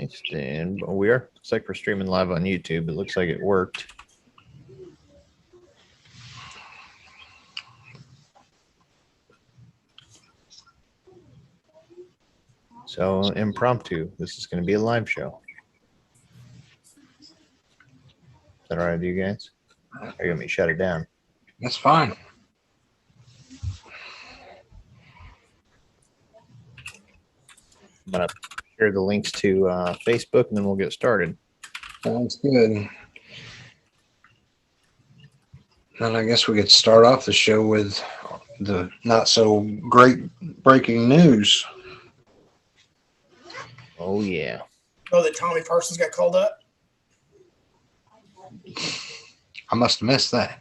Paste in. We are. Looks like we're streaming live on YouTube. It looks like it worked. So impromptu. This is going to be a live show. Is that all right with you guys? Are you going to shut it down? That's fine. I'm going to share the links to Facebook, and then we'll get started. Sounds good. And I guess we could start off the show with the not so great breaking news. Oh, yeah. Oh, that Tommy Parsons got called up? I must have missed that.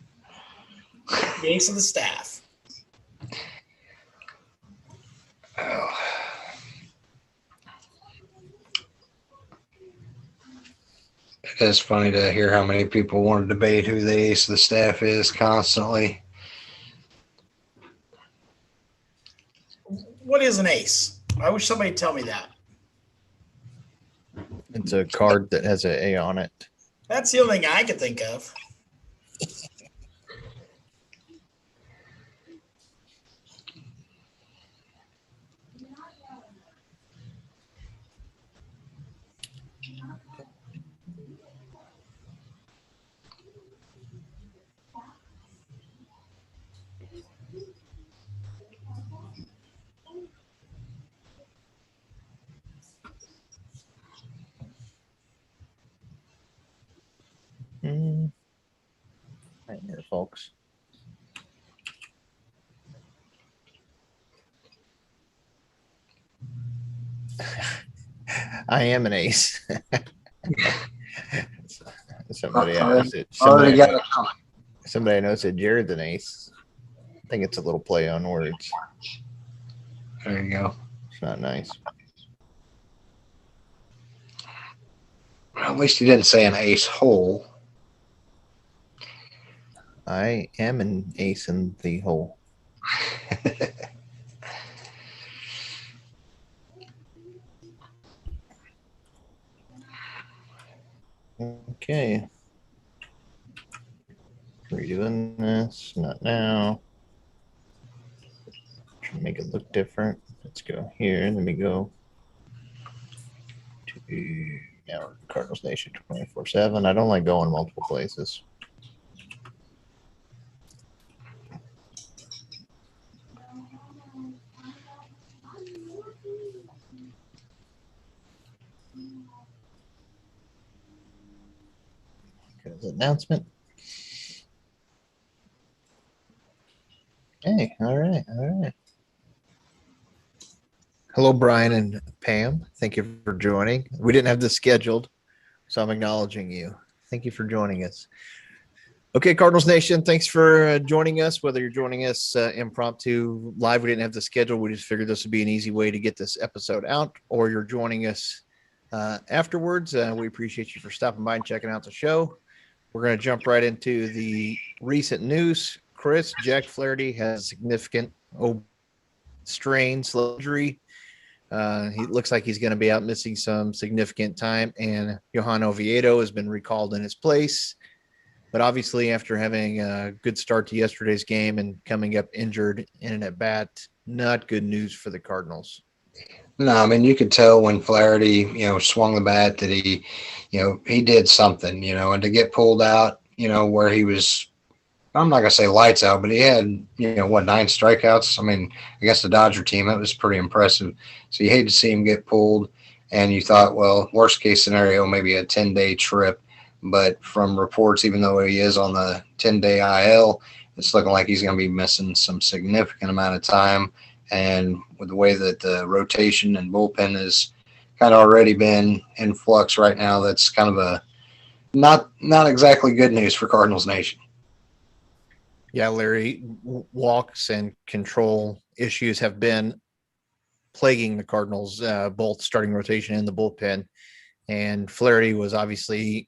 The ace of the staff. Oh. It is funny to hear how many people want to debate who the ace of the staff is constantly. What is an ace? I wish somebody would tell me that. It's a card that has an A on it. That's the only thing I could think of. Right here, folks. I am an ace. Somebody knows it. Somebody knows that Jared's an ace. I think it's a little play on words. There you go. It's not nice. Well, at least he didn't say an ace hole. I am an ace in the hole. Okay. Redoing this. Not now. Try to make it look different. Let's go here. Let me go to now Cardinals Nation 24/7. I don't like going multiple places. Announcement. Hey, all right. Hello, Brian and Pam. Thank you for joining. We didn't have this scheduled, so I'm acknowledging you. Thank you for joining us. Okay, Cardinals Nation, thanks for joining us. Whether you're joining us impromptu live, we didn't have the schedule. We just figured this would be an easy way to get this episode out, or you're joining us afterwards. We appreciate you for stopping by and checking out the show. We're going to jump right into the recent news. Jack Flaherty has significant strain injury. He looks like he's going to be out missing some significant time, and Johan Oviedo has been recalled in his place. But obviously, after having a good start to yesterday's game and coming up injured in an at-bat, not good news for the Cardinals. No, I mean, you could tell when Flaherty, swung the bat that he did something, and to get pulled out, where he was, I'm not going to say lights out, but he had, 9 strikeouts. I mean, against the Dodger team, that was pretty impressive. So you hate to see him get pulled, and you thought, well, worst case scenario, maybe a 10-day trip. But from reports, even though he is on the 10-day IL, it's looking like he's going to be missing some significant amount of time. And with the way that the rotation and bullpen has kind of already been in flux right now, that's kind of a not exactly good news for Cardinals Nation. Yeah, Larry, walks and control issues have been plaguing the Cardinals, both starting rotation and the bullpen. And Flaherty was obviously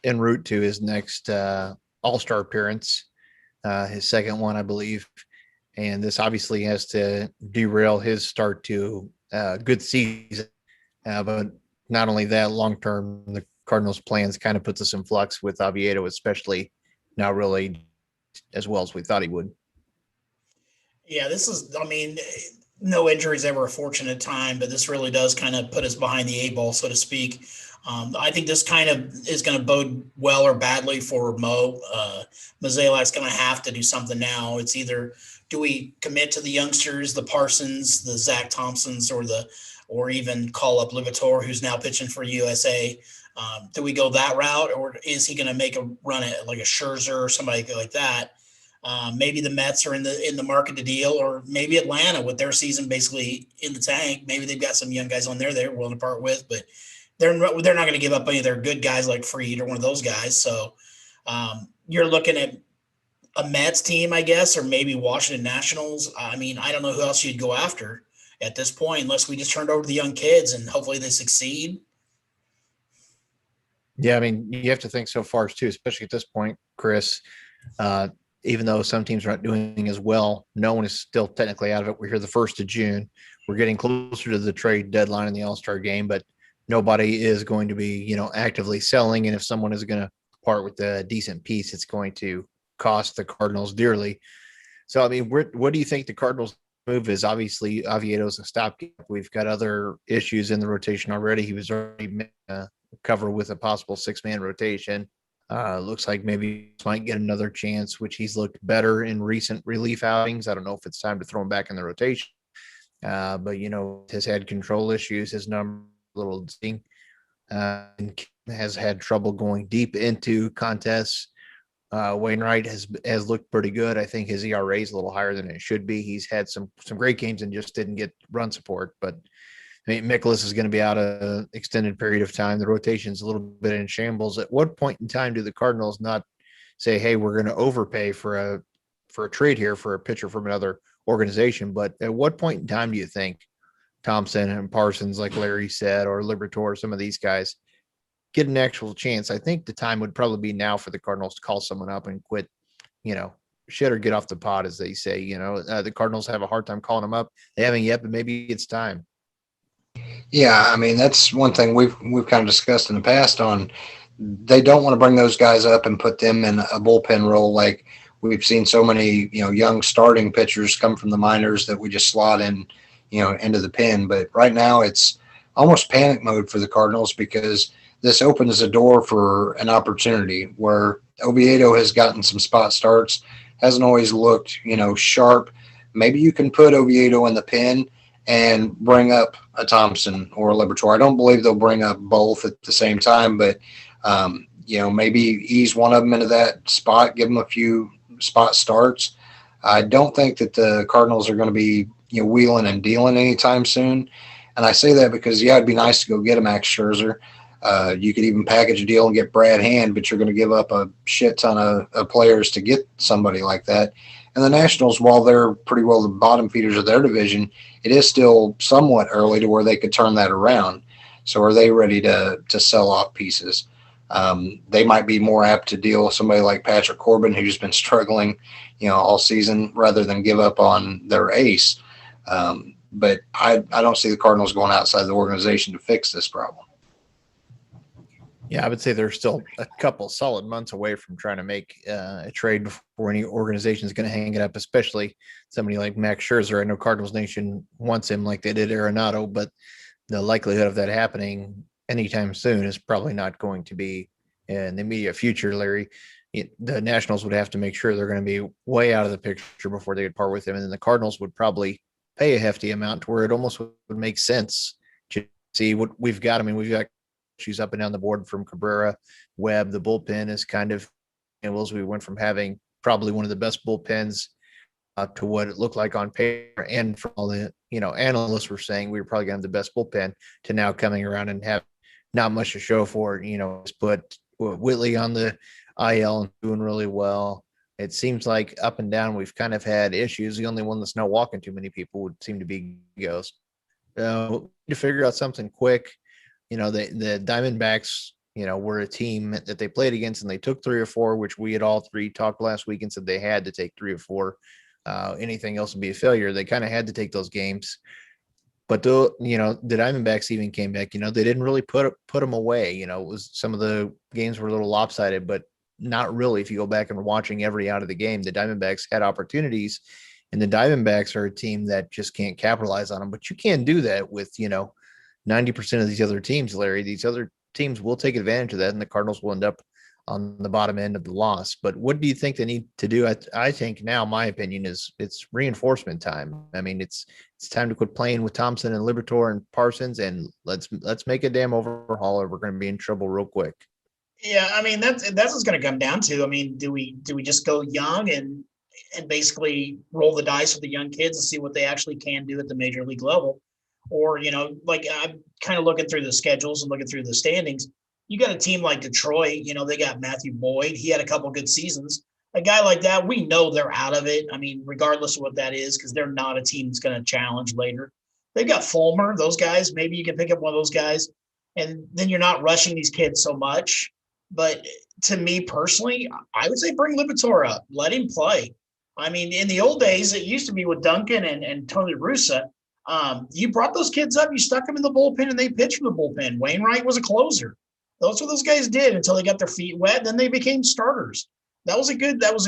en route to his next All-Star appearance, his second one, I believe. And this obviously has to derail his start to a good season. But not only that, long term, the Cardinals' plans kind of puts us in flux with Oviedo, especially not really as well as we thought he would. Yeah, this is, I mean, no injury is ever a fortunate time, but this really does kind of put us behind the eight ball, so to speak. I think this kind of is going to bode well or badly for Mo. Mazzelak's going to have to do something now. It's either do we commit to the youngsters, the Parsons, the Zach Thompsons, or even call up Livator, who's now pitching for USA. Do we go that route, or is he going to make a run at like a Scherzer or somebody like that? Maybe the Mets are in the market to deal, or maybe Atlanta with their season basically in the tank. Maybe they've got some young guys on there they're willing to part with, but they're not going to give up any of their good guys like Fried or one of those guys. So you're looking at a Mets team, I guess, or maybe Washington Nationals. I mean, I don't know who else you'd go after at this point, unless we just turned over to the young kids and hopefully they succeed. Yeah, I mean, you have to think so far too, especially at this point, Chris. Even though some teams aren't doing as well, no one is still technically out of it. We're here the 1st of June. We're getting closer to the trade deadline in the All-Star game, but nobody is going to be, actively selling. And if someone is going to part with a decent piece, it's going to cost the Cardinals dearly. So, I mean, what do you think the Cardinals move is? Obviously, Oviedo's a stopgap. We've got other issues in the rotation already. He was already covered with a possible 6-man rotation. Looks like maybe might get another chance, which he's looked better in recent relief outings. I don't know if it's time to throw him back in the rotation, but has had control issues. His number a little distinct, and has had trouble going deep into contests. Wainwright has looked pretty good. I think his ERA is a little higher than it should be. He's had some great games and just didn't get run support, but I mean, Mikolas is going to be out an extended period of time. The rotation's a little bit in shambles. At what point in time do the Cardinals not say, "Hey, we're going to overpay for a trade here for a pitcher from another organization"? But at what point in time do you think Thompson and Parsons, like Larry said, or Liberatore, some of these guys get an actual chance? I think the time would probably be now for the Cardinals to call someone up and quit, shit or get off the pot, as they say. The Cardinals have a hard time calling them up. They haven't yet, but maybe it's time. Yeah, I mean, that's one thing we've kind of discussed in the past on they don't want to bring those guys up and put them in a bullpen role like we've seen so many, young starting pitchers come from the minors that we just slot in, into the pen. But right now it's almost panic mode for the Cardinals because this opens the door for an opportunity where Oviedo has gotten some spot starts, hasn't always looked, sharp. Maybe you can put Oviedo in the pen and bring up a Thompson or a Liberatore. I don't believe they'll bring up both at the same time, but, maybe ease one of them into that spot, give them a few spot starts. I don't think that the Cardinals are going to be, wheeling and dealing anytime soon. And I say that because, it'd be nice to go get a Max Scherzer. You could even package a deal and get Brad Hand, but you're going to give up a shit ton of players to get somebody like that. And the Nationals, while they're pretty well the bottom feeders of their division, it is still somewhat early to where they could turn that around. So are they ready to sell off pieces? They might be more apt to deal with somebody like Patrick Corbin, who's been struggling, all season, rather than give up on their ace. But I don't see the Cardinals going outside the organization to fix this problem. Yeah, I would say they're still a couple solid months away from trying to make a trade before any organization is going to hang it up, especially somebody like Max Scherzer. I know Cardinals Nation wants him like they did Arenado, but the likelihood of that happening anytime soon is probably not going to be in the immediate future, Larry. The Nationals would have to make sure they're going to be way out of the picture before they would part with him, and then the Cardinals would probably pay a hefty amount to where it almost would make sense to see what we've got. I mean, we've got issues up and down the board from Cabrera, Webb. The bullpen is kind of, we went from having probably one of the best bullpens to what it looked like on paper, and from all the analysts were saying we were probably going to have the best bullpen, to now coming around and have not much to show for it. Just put Whitley on the IL and doing really well. It seems like up and down we've kind of had issues. The only one that's not walking too many people would seem to be Ghost. To figure out something quick. The Diamondbacks, were a team that they played against and they took 3 or 4, which we had all three talked last week and said they had to take 3 or 4. Anything else would be a failure. They kind of had to take those games. But the Diamondbacks even came back. They didn't really put them away. It was some of the games were a little lopsided, but not really. If you go back and watching every out of the game, the Diamondbacks had opportunities, and the Diamondbacks are a team that just can't capitalize on them. But you can't do that with 90% of these other teams, Larry. These other teams will take advantage of that, and the Cardinals will end up on the bottom end of the loss. But what do you think they need to do? I think now, my opinion is it's reinforcement time. I mean, it's time to quit playing with Thompson and Liberatore and Parsons, and let's make a damn overhaul, or we're going to be in trouble real quick. Yeah, I mean that's what's going to come down to. I mean, do we just go young and basically roll the dice with the young kids and see what they actually can do at the major league level? Or, like I'm kind of looking through the schedules and looking through the standings. You got a team like Detroit, they got Matthew Boyd. He had a couple good seasons. A guy like that, we know they're out of it. I mean, regardless of what that is, because they're not a team that's going to challenge later. They've got Fulmer, those guys. Maybe you can pick up one of those guys, and then you're not rushing these kids so much. But to me personally, I would say bring Liberatore up. Let him play. I mean, in the old days, it used to be with Duncan and Tony Russa. You brought those kids up, you stuck them in the bullpen, and they pitched from the bullpen. Wainwright was a closer. That's what those guys did until they got their feet wet. Then they became starters. That was a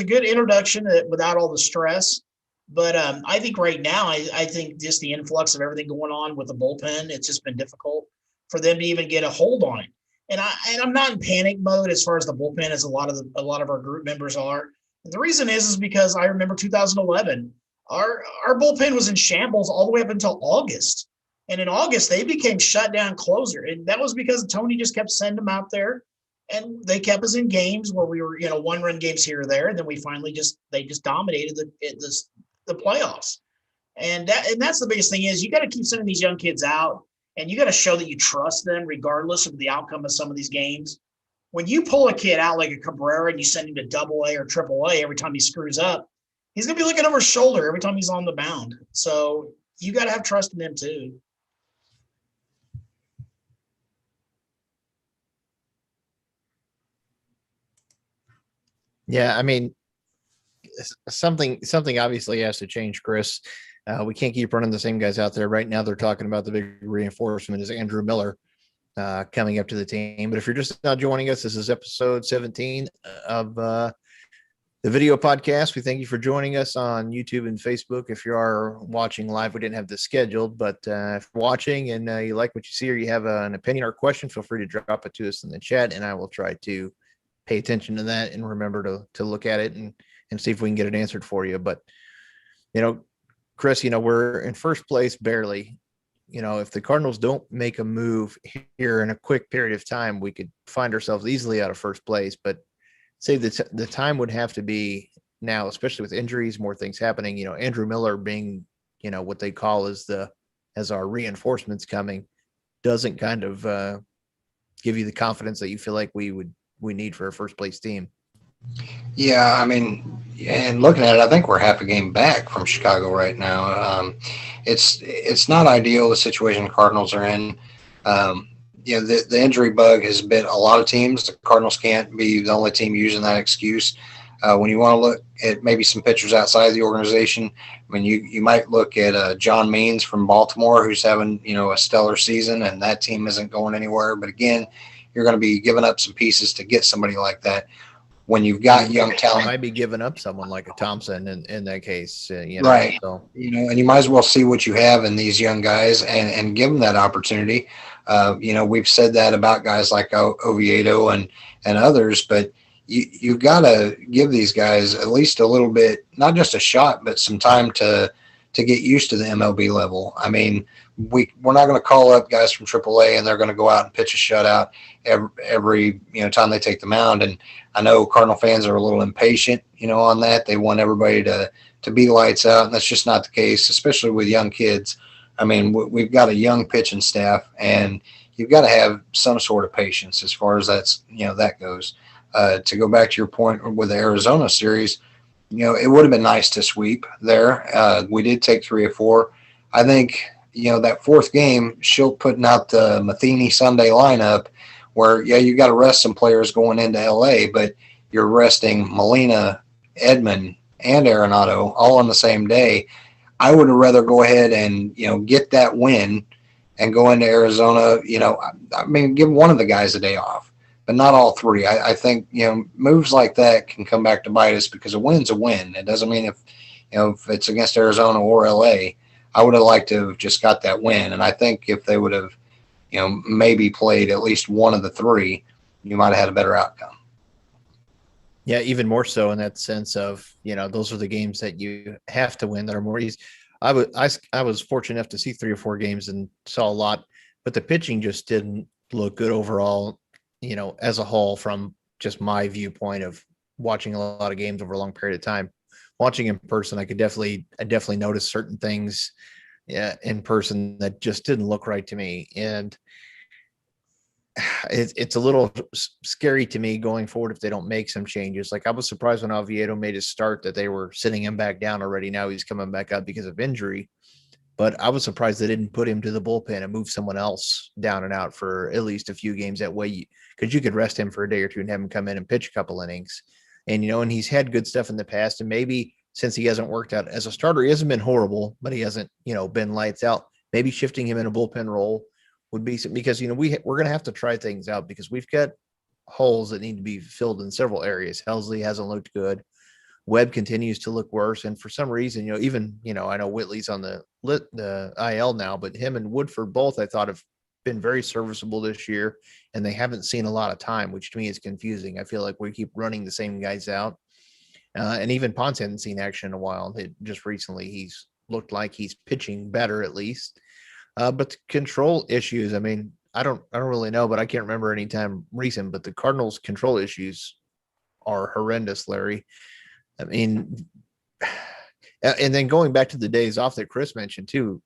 good introduction without all the stress. But I think right now, I think just the influx of everything going on with the bullpen, it's just been difficult for them to even get a hold on it. And I'm not in panic mode as far as the bullpen as a lot of our group members are. And the reason is because I remember 2011, our bullpen was in shambles all the way up until August. And in August, they became shutdown closer. And that was because Tony just kept sending them out there. And they kept us in games where we were, one-run games here or there. And then we finally they dominated the playoffs. And that's the biggest thing is you got to keep sending these young kids out. And you got to show that you trust them regardless of the outcome of some of these games. When you pull a kid out like a Cabrera and you send him to AA or AAA every time he screws up, he's going to be looking over his shoulder every time he's on the mound. So you got to have trust in them too. Yeah, I mean, something obviously has to change, Chris. We can't keep running the same guys out there. Right now, they're talking about the big reinforcement is Andrew Miller coming up to the team. But if you're just now joining us, this is episode 17 of the video podcast. We thank you for joining us on YouTube and Facebook. If you are watching live, we didn't have this scheduled, but if you're watching and you like what you see or you have an opinion or question, feel free to drop it to us in the chat, and I will try to pay attention to that and remember to look at it and see if we can get it answered for you. But, Chris, we're in first place barely. If the Cardinals don't make a move here in a quick period of time, we could find ourselves easily out of first place. But say the time would have to be now, especially with injuries, more things happening. Andrew Miller being, what they call as our reinforcements coming, doesn't kind of give you the confidence that you feel like we need for a first place team. Yeah, I mean, and looking at it, I think we're half a game back from Chicago right now. It's not ideal, the situation the Cardinals are in. The injury bug has bit a lot of teams. The Cardinals can't be the only team using that excuse. When you want to look at maybe some pitchers outside the organization, I mean, you might look at John Means from Baltimore, who's having, a stellar season, and that team isn't going anywhere. But again, you're going to be giving up some pieces to get somebody like that. When you've got young talent, might be giving up someone like a Thompson in that case, right? So. And you might as well see what you have in these young guys and give them that opportunity. We've said that about guys like Oviedo and others, but you've got to give these guys at least a little bit, not just a shot, but some time to get used to the MLB level. I mean, we're not going to call up guys from AAA and they're going to go out and pitch a shutout every time they take the mound. And I know Cardinal fans are a little impatient, on that. They want everybody to be lights out, and that's just not the case, especially with young kids. I mean, we've got a young pitching staff, and you've got to have some sort of patience as far as that goes. To go back to your point with the Arizona series, it would have been nice to sweep there. We did take 3 or 4. I think, that fourth game, Schilt putting out the Matheny Sunday lineup where, you got to rest some players going into LA, but you're resting Molina, Edman, and Arenado all on the same day. I would rather go ahead and, get that win and go into Arizona. I mean, give one of the guys a day off, but not all three. I think, moves like that can come back to bite us because a win's a win. It doesn't mean if it's against Arizona or LA, I would have liked to have just got that win. And I think if they would have, maybe played at least one of the three, you might have had a better outcome. Yeah, even more so in that sense of, those are the games that you have to win that are more easy. I was fortunate enough to see 3 or 4 games and saw a lot, but the pitching just didn't look good overall, as a whole from just my viewpoint of watching a lot of games over a long period of time. Watching in person, I definitely notice certain things in person that just didn't look right to me. And it's a little scary to me going forward if they don't make some changes. Like I was surprised when Oviedo made his start that they were sitting him back down already. Now he's coming back up because of injury. But I was surprised they didn't put him to the bullpen and move someone else down and out for at least a few games. That way, because you could rest him for a day or two and have him come in and pitch a couple innings. And, and he's had good stuff in the past. And maybe since he hasn't worked out as a starter, he hasn't been horrible, but he hasn't, been lights out. Maybe shifting him in a bullpen role would be, because, we're going to have to try things out because we've got holes that need to be filled in several areas. Helsley hasn't looked good. Webb continues to look worse. And for some reason, even, I know Whitley's on the IL now, but him and Woodford both, I thought, have been very serviceable this year, and they haven't seen a lot of time, which to me is confusing. I feel like we keep running the same guys out. And even Ponce hadn't seen action in a while. Just recently, he's looked like he's pitching better at least. But the control issues, I mean, I don't really know, but I can't remember any time recent, but the Cardinals' control issues are horrendous, Larry. I mean, and then going back to the days off that Chris mentioned too,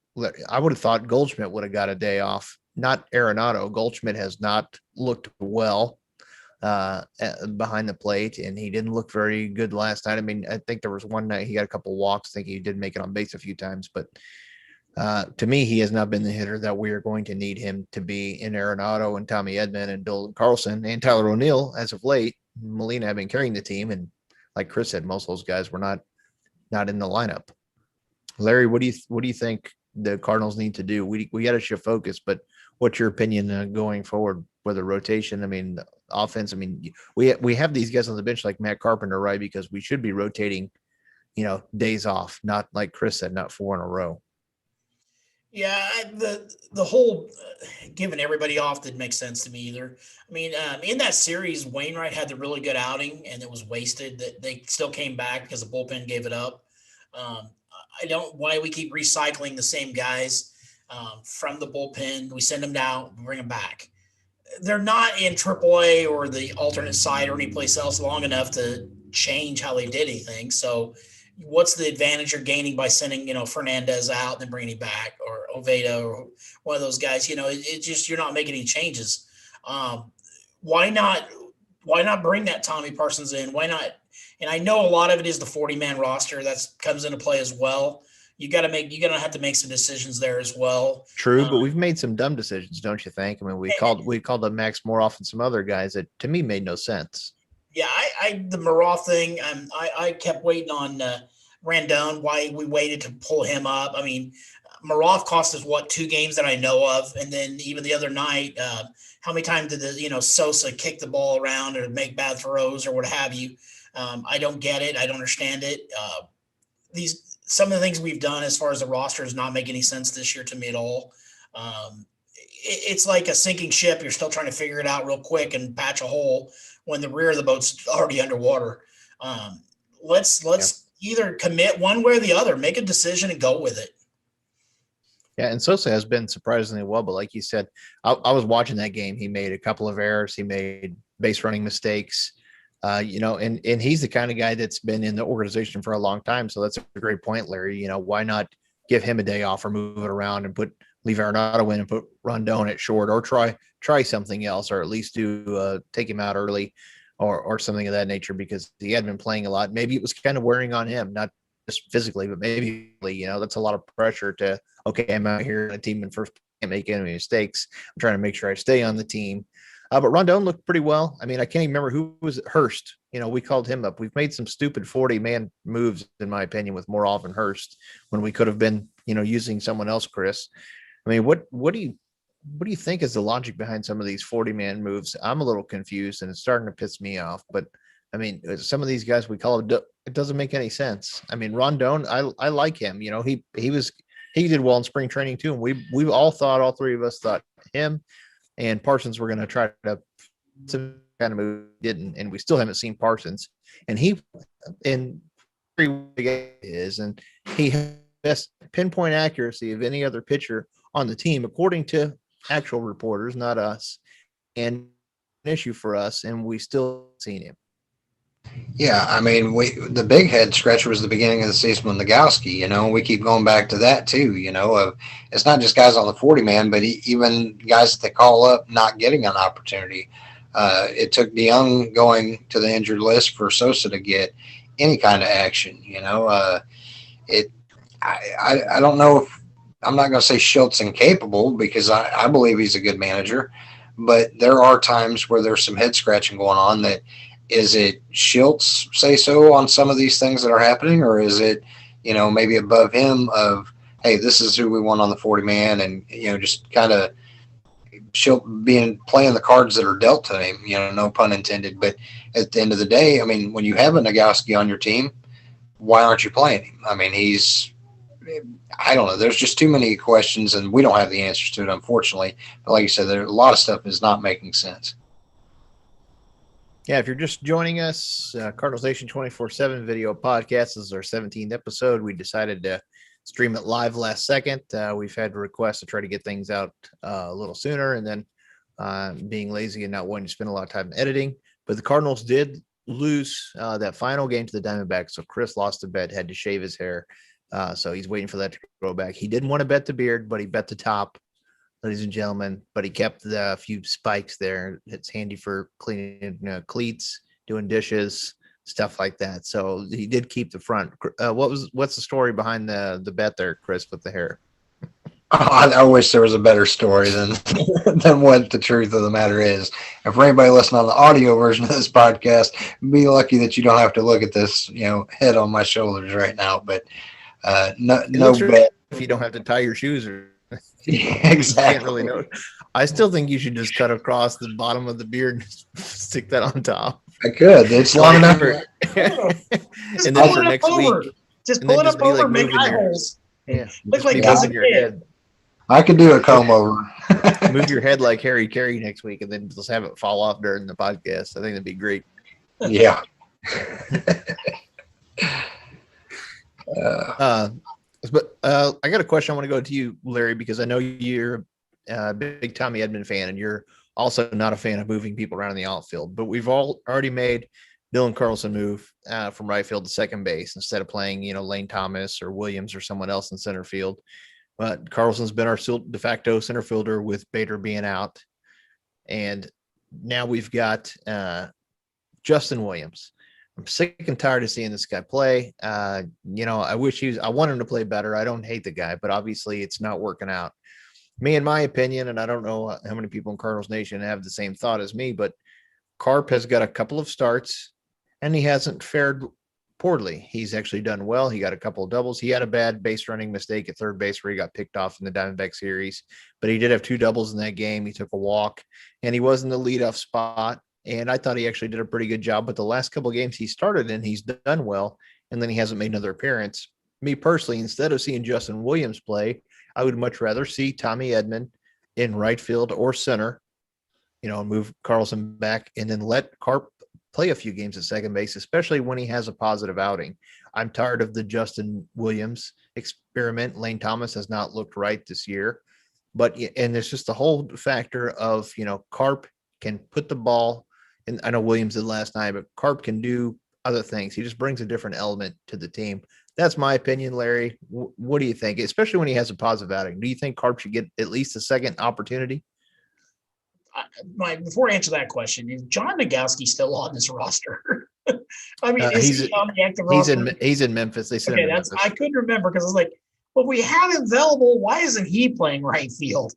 I would have thought Goldschmidt would have got a day off, not Arenado. Goldschmidt has not looked well behind the plate, and he didn't look very good last night. I mean, I think there was one night he got a couple walks. I think he did make it on base a few times, but to me, he has not been the hitter that we are going to need him to be in Arenado and Tommy Edman and Bill Carlson and Tyler O'Neill as of late. Molina have been carrying the team, and like Chris said, most of those guys were not in the lineup. Larry, what do you think the Cardinals need to do? We got to shift focus, but what's your opinion going forward? Whether rotation, I mean, offense, I mean, we have these guys on the bench like Matt Carpenter, right? Because we should be rotating, days off, not like Chris said, not 4 in a row. Yeah, the whole giving everybody off didn't make sense to me either. I mean, in that series, Wainwright had the really good outing, and it was wasted. That they still came back because the bullpen gave it up. I don't why we keep recycling the same guys from the bullpen. We send them down, bring them back. They're not in AAA or the alternate side or anyplace else long enough to change how they did anything. So what's the advantage you're gaining by sending, Fernandez out and then bringing him back, or Oviedo or one of those guys? It just, you're not making any changes. Why not bring that Tommy Parsons in? Why not? And I know a lot of it is the 40-man roster that comes into play as well. You're going to have to make some decisions there as well. True, but we've made some dumb decisions, don't you think? I mean, we called up Max more often some other guys that to me made no sense. Yeah, the Maroth thing, I kept waiting on Rondon, why we waited to pull him up. I mean, Maroth cost us, 2 games that I know of? And then even the other night, how many times did Sosa kick the ball around or make bad throws or what have you? I don't get it. I don't understand it. Some of the things we've done as far as the roster does not make any sense this year to me at all. It's like a sinking ship. You're still trying to figure it out real quick and patch a hole when the rear of the boat's already underwater. Let's either commit one way or the other, make a decision and go with it. Yeah, and Sosa has been surprisingly well, but like you said, I was watching that game. He made a couple of errors. He made base running mistakes, and he's the kind of guy that's been in the organization for a long time. So that's a great point, Larry. Why not give him a day off or move it around and leave Arenado in and put Rondon at short, or try something else, or at least take him out early or something of that nature, because he had been playing a lot. Maybe it was kind of wearing on him, not just physically, but maybe, that's a lot of pressure to, okay, I'm out here in a team and first can't make any mistakes. I'm trying to make sure I stay on the team. But Rondon looked pretty well. I mean, I can't even remember who was it. Hurst we called him up. We've made some stupid 40-man moves, in my opinion, with more often Hurst when we could have been, using someone else, Chris. I mean, what do you think is the logic behind some of these 40-man moves? I'm a little confused, and it's starting to piss me off. But I mean, some of these guys we call it doesn't make any sense. I mean, Rondon, I like him. He did well in spring training too, and we all three of us thought him and Parsons were going to try to some kind of move, didn't, and we still haven't seen Parsons. And he in is, and he has best pinpoint accuracy of any other pitcher on the team, according to actual reporters, not us, and an issue for us, and we still seen him. Yeah, I mean, the big head scratcher was the beginning of the season with Nagowski. We keep going back to that too. It's not just guys on the 40-man, but even guys that they call up not getting an opportunity. It took DeYoung going to the injured list for Sosa to get any kind of action. I don't know if I'm not going to say Schultz incapable, because I believe he's a good manager, but there are times where there's some head scratching going on. That is it Schultz say so on some of these things that are happening, or is it, maybe above him of, hey, this is who we want on the 40-man, and, just kind of Schultz playing the cards that are dealt to him, no pun intended. But at the end of the day, I mean, when you have a Nagowski on your team, why aren't you playing him? I mean, I don't know. There's just too many questions, and we don't have the answers to it, unfortunately. But like you said, a lot of stuff is not making sense. Yeah, if you're just joining us, Cardinals Nation 24/7 video podcast. This is our 17th episode. We decided to stream it live last second. We've had requests to try to get things out a little sooner, and then being lazy and not wanting to spend a lot of time editing. But the Cardinals did lose that final game to the Diamondbacks, so Chris lost a bet, had to shave his hair. So he's waiting for that to grow back. He didn't want to bet the beard, but he bet the top, ladies and gentlemen. But he kept the few spikes there. It's handy for cleaning cleats, doing dishes, stuff like that. So he did keep the front. What's the story behind the bet there, Chris, with the hair? I wish there was a better story than what the truth of the matter is. And for anybody listening on the audio version of this podcast, be lucky that you don't have to look at this, head on my shoulders right now. But no bet. If you don't have to tie your shoes, or yeah, exactly. Can't really know. I still think you should just cut across the bottom of the beard and stick that on top. I could. It's long enough. And then for next week, just pull it up over, make eye holes. Yeah, look like as a kid. I could do a comb over. Move your head like Harry Carey next week, and then just have it fall off during the podcast. I think that'd be great. Yeah. But I got a question. I want to go to you, Larry, because I know you're a big Tommy Edman fan, and you're also not a fan of moving people around in the outfield. But we've already made Dylan Carlson move from right field to second base instead of playing, Lane Thomas or Williams or someone else in center field. But Carlson's been our de facto center fielder with Bader being out, and now we've got Justin Williams. I'm sick and tired of seeing this guy play. I wish I want him to play better. I don't hate the guy, but obviously it's not working out. Me, in my opinion, and I don't know how many people in Cardinals Nation have the same thought as me, but Carp has got a couple of starts and he hasn't fared poorly. He's actually done well. He got a couple of doubles. He had a bad base running mistake at third base where he got picked off in the Diamondback series, but he did have 2 doubles in that game. He took a walk and he was in the leadoff spot. And I thought he actually did a pretty good job. But the last couple of games he started in, he's done well. And then he hasn't made another appearance. Me personally, instead of seeing Justin Williams play, I would much rather see Tommy Edman in right field or center, move Carlson back and then let Carp play a few games at second base, especially when he has a positive outing. I'm tired of the Justin Williams experiment. Lane Thomas has not looked right this year. And it's just the whole factor of, Carp can put the ball, and I know Williams did last night, but Carp can do other things. He just brings a different element to the team. That's my opinion, Larry. What do you think? Especially when he has a positive outing. Do you think Carp should get at least a second opportunity? Before I answer that question, is John Nagowski still on this roster? I mean, is he on the active roster? He's in Memphis. They said Memphis. I couldn't remember because I was like, well, we have him available. Why isn't he playing right field?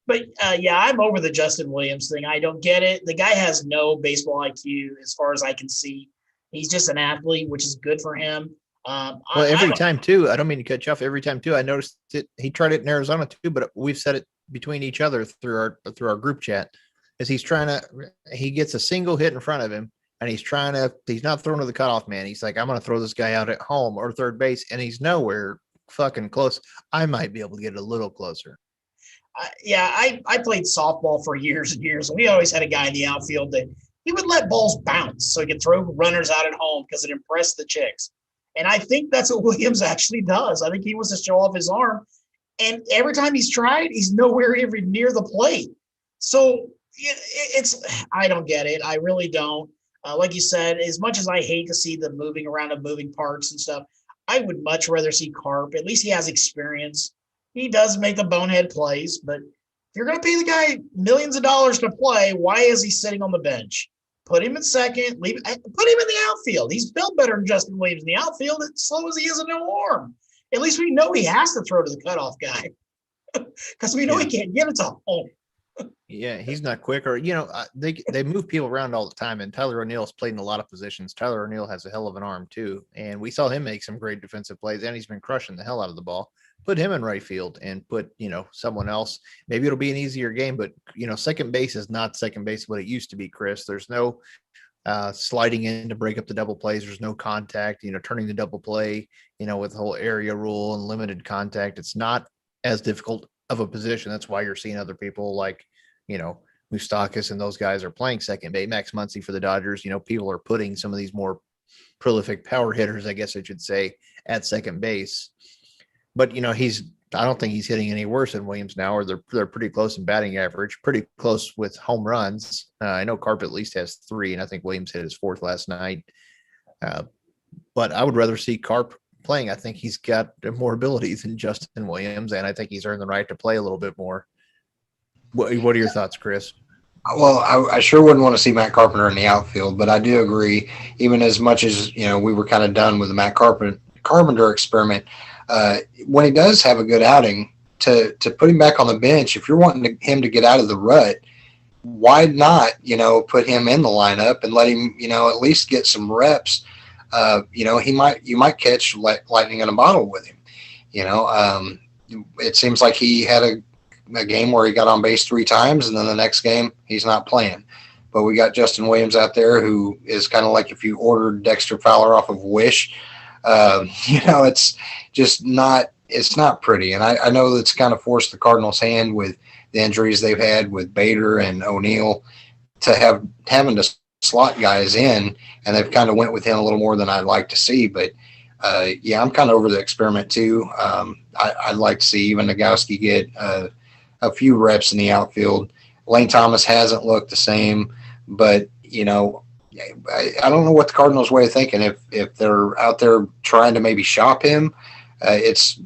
But yeah, I'm over the Justin Williams thing. I don't get it. The guy has no baseball IQ as far as I can see. He's just an athlete, which is good for him. Well, I every don't. time too, I don't mean to cut you off. Every time too, I noticed it. He tried it in Arizona too, but we've said it between each other through our group chat. Is he gets a single hit in front of him, and he's not throwing to the cutoff man. He's like, I'm going to throw this guy out at home or third base, and he's nowhere fucking close. I might be able to get a little closer. I played softball for years and years, and we always had a guy in the outfield that he would let balls bounce so he could throw runners out at home because it impressed the chicks. And I think that's what Williams actually does. I think he wants to show off his arm. And every time he's tried, he's nowhere even near the plate. So I don't get it. I really don't. Like you said, as much as I hate to see the moving around of moving parts and stuff, I would much rather see Carp. At least he has experience. He does make the bonehead plays, but if you're going to pay the guy millions of dollars to play, why is he sitting on the bench? Put him in second, put him in the outfield. He's built better than Justin Williams in the outfield, as slow as he is in no arm. At least we know he has to throw to the cutoff guy because we know he can't get it to home. Yeah, he's not quick, or they move people around all the time. And Tyler O'Neill's played in a lot of positions. Tyler O'Neill has a hell of an arm too, and we saw him make some great defensive plays, and he's been crushing the hell out of the ball. Put him in right field and put someone else. Maybe it'll be an easier game, but second base is not second base what it used to be, Chris. There's no sliding in to break up the double plays. There's no contact. Turning the double play. With the whole area rule and limited contact, it's not as difficult of a position. That's why you're seeing other people like, Moustakas and those guys are playing second base. Max Muncy for the Dodgers. People are putting some of these more prolific power hitters, I guess I should say, at second base. But I don't think he's hitting any worse than Williams now, or they're pretty close in batting average, pretty close with home runs. I know Carp at least has 3, and I think Williams hit his 4th last night. But I would rather see Carp playing. I think he's got more ability than Justin Williams, and I think he's earned the right to play a little bit more. What are your thoughts, Chris? Well, I sure wouldn't want to see Matt Carpenter in the outfield, but I do agree, even as much as, we were kind of done with the Matt Carpenter experiment, when he does have a good outing, to put him back on the bench, if you're wanting him to get out of the rut, why not, put him in the lineup and let him, at least get some reps. You might catch lightning in a bottle with him. It seems like he had a game where he got on base 3 times, and then the next game he's not playing. But we got Justin Williams out there, who is kind of like if you ordered Dexter Fowler off of Wish. It's just not. It's not pretty, and I know that's kind of forced the Cardinals' hand with the injuries they've had with Bader and O'Neill to having to slot guys in, and they've kind of went with him a little more than I'd like to see. But I'm kind of over the experiment too. I'd like to see even Nagowski get a few reps in the outfield. Lane Thomas hasn't looked the same, but I don't know what the Cardinals' way of thinking. If they're out there trying to maybe shop him, it's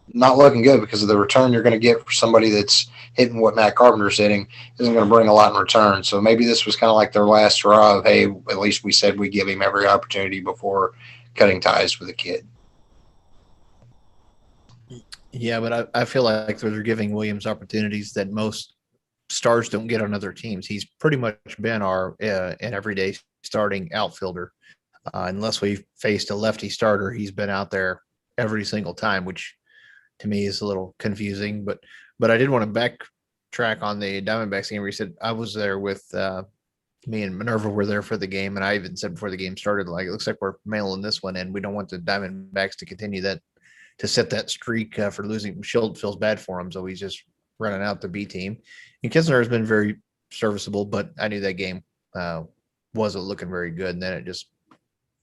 not looking good, because of the return you're going to get for somebody that's hitting what Matt Carpenter's hitting isn't going to bring a lot in return. So maybe this was kind of like their last straw of, hey, at least we said we give him every opportunity before cutting ties with the kid. Yeah, but I feel like they're giving Williams opportunities that most stars don't get on other teams. He's pretty much been our an everyday starting outfielder. Unless we've faced a lefty starter, he's been out there every single time, which to me is a little confusing. But I did want to backtrack on the Diamondbacks game where he said I was there with me and Minerva were there for the game, and I even said before the game started, like, it looks like we're mailing this one in. We don't want the Diamondbacks to continue that, to set that streak for losing. Schild feels bad for him, so he's just running out the B team. And Kisner has been very serviceable, but I knew that game wasn't looking very good, and then it just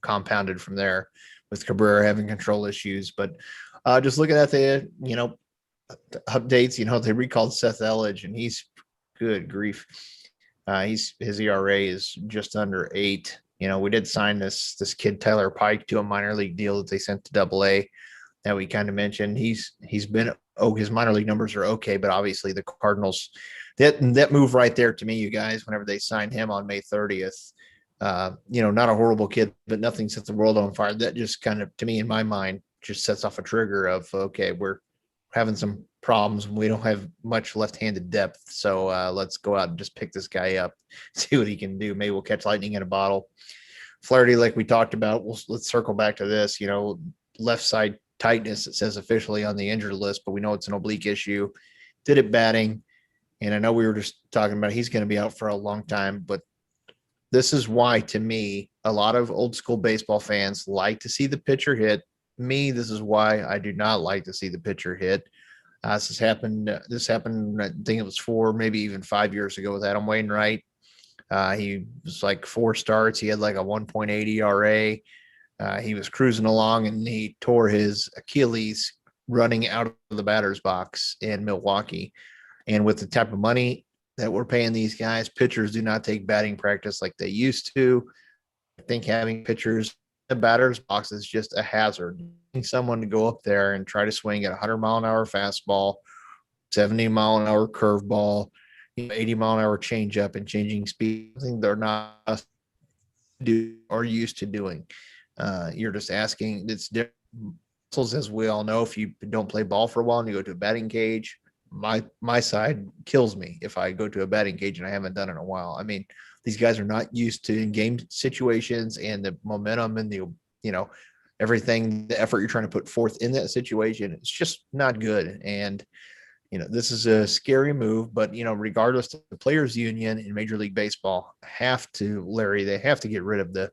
compounded from there with Cabrera having control issues. But just looking at the updates, they recalled Seth Elledge, and he's good grief. His ERA is just under 8. We did sign this kid Tyler Pike to a minor league deal that they sent to AA. That we kind of mentioned. He's been his minor league numbers are okay, but obviously the Cardinals, that move right there to me, you guys, whenever they signed him on May 30th, not a horrible kid, but nothing sets the world on fire. That just kind of, to me, in my mind, just sets off a trigger of, okay, we're having some problems. We don't have much left-handed depth, so let's go out and just pick this guy up, see what he can do. Maybe we'll catch lightning in a bottle. Flaherty, like we talked about, let's circle back to this. Left side tightness, it says officially on the injured list, but we know it's an oblique issue. Did it batting, and I know we were just talking about he's going to be out for a long time, but this is why, to me, a lot of old school baseball fans like to see the pitcher hit. Me, this is why I do not like to see the pitcher hit. This happened, I think it was 4, maybe even 5 years ago with Adam Wainwright. He was like 4 starts. He had like a 1.8 ERA. He was cruising along and he tore his Achilles running out of the batter's box in Milwaukee. And with the type of money that we're paying these guys, pitchers do not take batting practice like they used to. I think having pitchers in the batter's box is just a hazard. Someone to go up there and try to swing at 100-mile-an-hour fastball, 70-mile-an-hour curveball, 80-mile-an-hour changeup, and changing speed. I think they're not used to doing. You're just asking. It's different. As we all know, if you don't play ball for a while and you go to a batting cage, my side kills me if I go to a batting cage and I haven't done it in a while. I mean, these guys are not used to in-game situations and the momentum and the everything, the effort you're trying to put forth in that situation. It's just not good. And this is a scary move, but regardless, the players union in Major League Baseball they have to get rid of the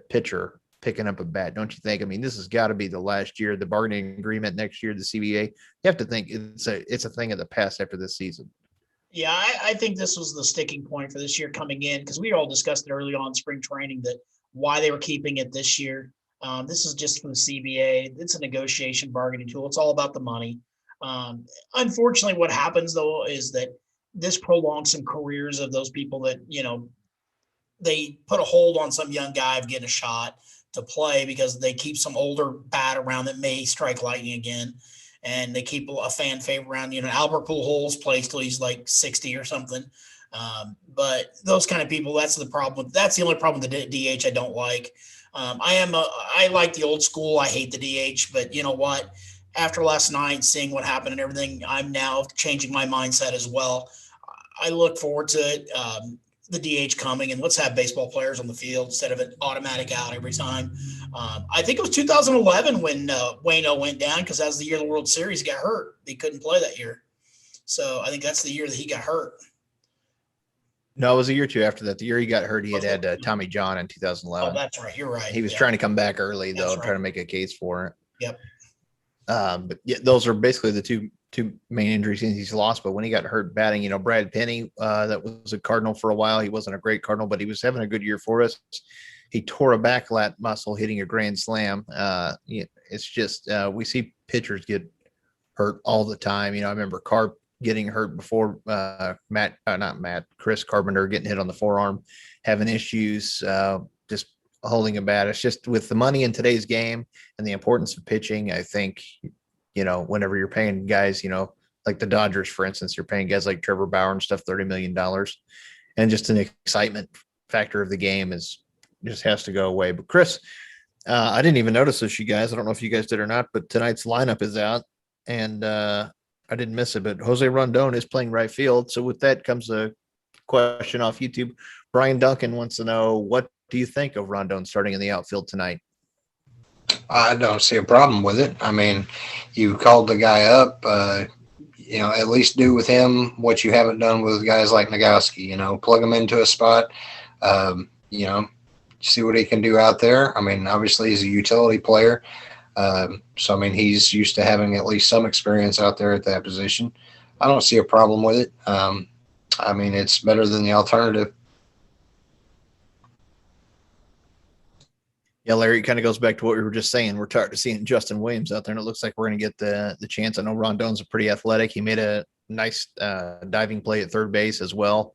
pitcher picking up a bat. Don't you think? I mean, this has got to be the last year, the bargaining agreement next year, the CBA. You have to think it's a thing of the past after this season. Yeah, I think this was the sticking point for this year coming in, because we all discussed it early on in spring training that why they were keeping it this year. This is just from the CBA. It's a negotiation bargaining tool. It's all about the money. Unfortunately, what happens, though, is that this prolongs some careers of those people that, they put a hold on some young guy of getting a shot to play because they keep some older bat around that may strike lightning again. And they keep a fan favorite around, Albert Pujols plays till he's like 60 or something. But those kind of people, that's the problem. That's the only problem with the DH I don't like. I like the old school. I hate the DH, but you know what? After last night, seeing what happened and everything, I'm now changing my mindset as well. I look forward to it. The DH coming, and let's have baseball players on the field instead of an automatic out every time. I think it was 2011 when Waino went down, because that was the year of the World Series. He got hurt. He couldn't play that year. So I think that's the year that he got hurt. No, it was a year or two after that. The year he got hurt, he had Tommy John in 2011. Oh, that's right. You're right. He was trying to come back early, though, right. trying to make a case for it. Yep. But yeah, those are basically the two main injuries he's lost. But when he got hurt batting, Brad Penny, that was a Cardinal for a while. He wasn't a great Cardinal, but he was having a good year for us. He tore a back lat muscle hitting a grand slam. It's just we see pitchers get hurt all the time. I remember Carp getting hurt before, Chris Carpenter getting hit on the forearm, having issues, just holding a bat. It's just with the money in today's game and the importance of pitching, I think, whenever you're paying guys, like the Dodgers, for instance, you're paying guys like Trevor Bauer and stuff, $30 million. And just an excitement factor of the game just has to go away. But Chris, I didn't even notice this, you guys. I don't know if you guys did or not, but tonight's lineup is out, and I didn't miss it. But Jose Rondon is playing right field. So with that comes a question off YouTube. Brian Duncan wants to know, what do you think of Rondon starting in the outfield tonight? I don't see a problem with it. I mean, you called the guy up, at least do with him what you haven't done with guys like Nagowski, plug him into a spot, see what he can do out there. I mean, obviously he's a utility player. So, I mean, he's used to having at least some experience out there at that position. I don't see a problem with it. I mean, it's better than the alternative. Yeah, Larry, it kind of goes back to what we were just saying. We're tired of seeing Justin Williams out there, and it looks like we're going to get the chance. I know Rondon's pretty athletic. He made a nice diving play at third base as well.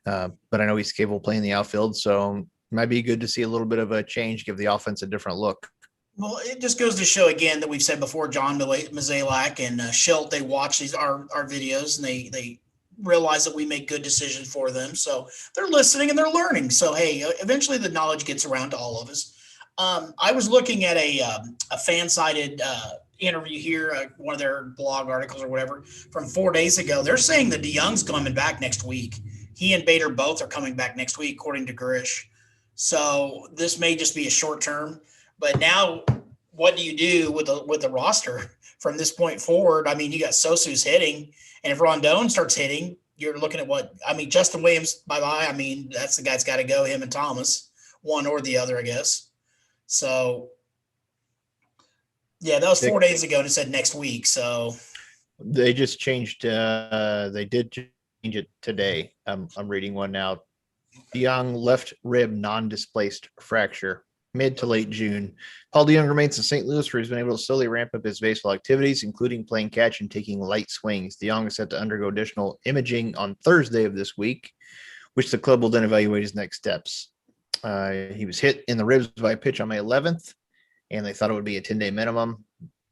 But I know he's capable of playing the outfield, so it might be good to see a little bit of a change, give the offense a different look. Well, it just goes to show again that we've said before, John Mozeliak and Schilt, they watch our videos, and they realize that we make good decisions for them. So they're listening and they're learning. So, hey, eventually the knowledge gets around to all of us. I was looking at a fan-sided interview here, one of their blog articles or whatever from 4 days ago. They're saying that DeYoung's coming back next week. He and Bader both are coming back next week, according to Grish. So this may just be a short term. But now, what do you do with the roster from this point forward? I mean, you got Sosu's hitting, and if Rondon starts hitting, you're looking at what? I mean, Justin Williams, bye-bye. I mean, that's the guy's got to go, him and Thomas, one or the other, I guess. So, yeah, that was 4 days ago, and it said next week. So they just changed. They did change it today. I'm reading one now. DeYoung left rib non-displaced fracture, mid to late June. Paul DeYoung remains in St. Louis, where he's been able to slowly ramp up his baseball activities, including playing catch and taking light swings. DeYoung is set to undergo additional imaging on Thursday of this week, which the club will then evaluate his next steps. He was hit in the ribs by a pitch on May 11th, and they thought it would be a 10-day minimum.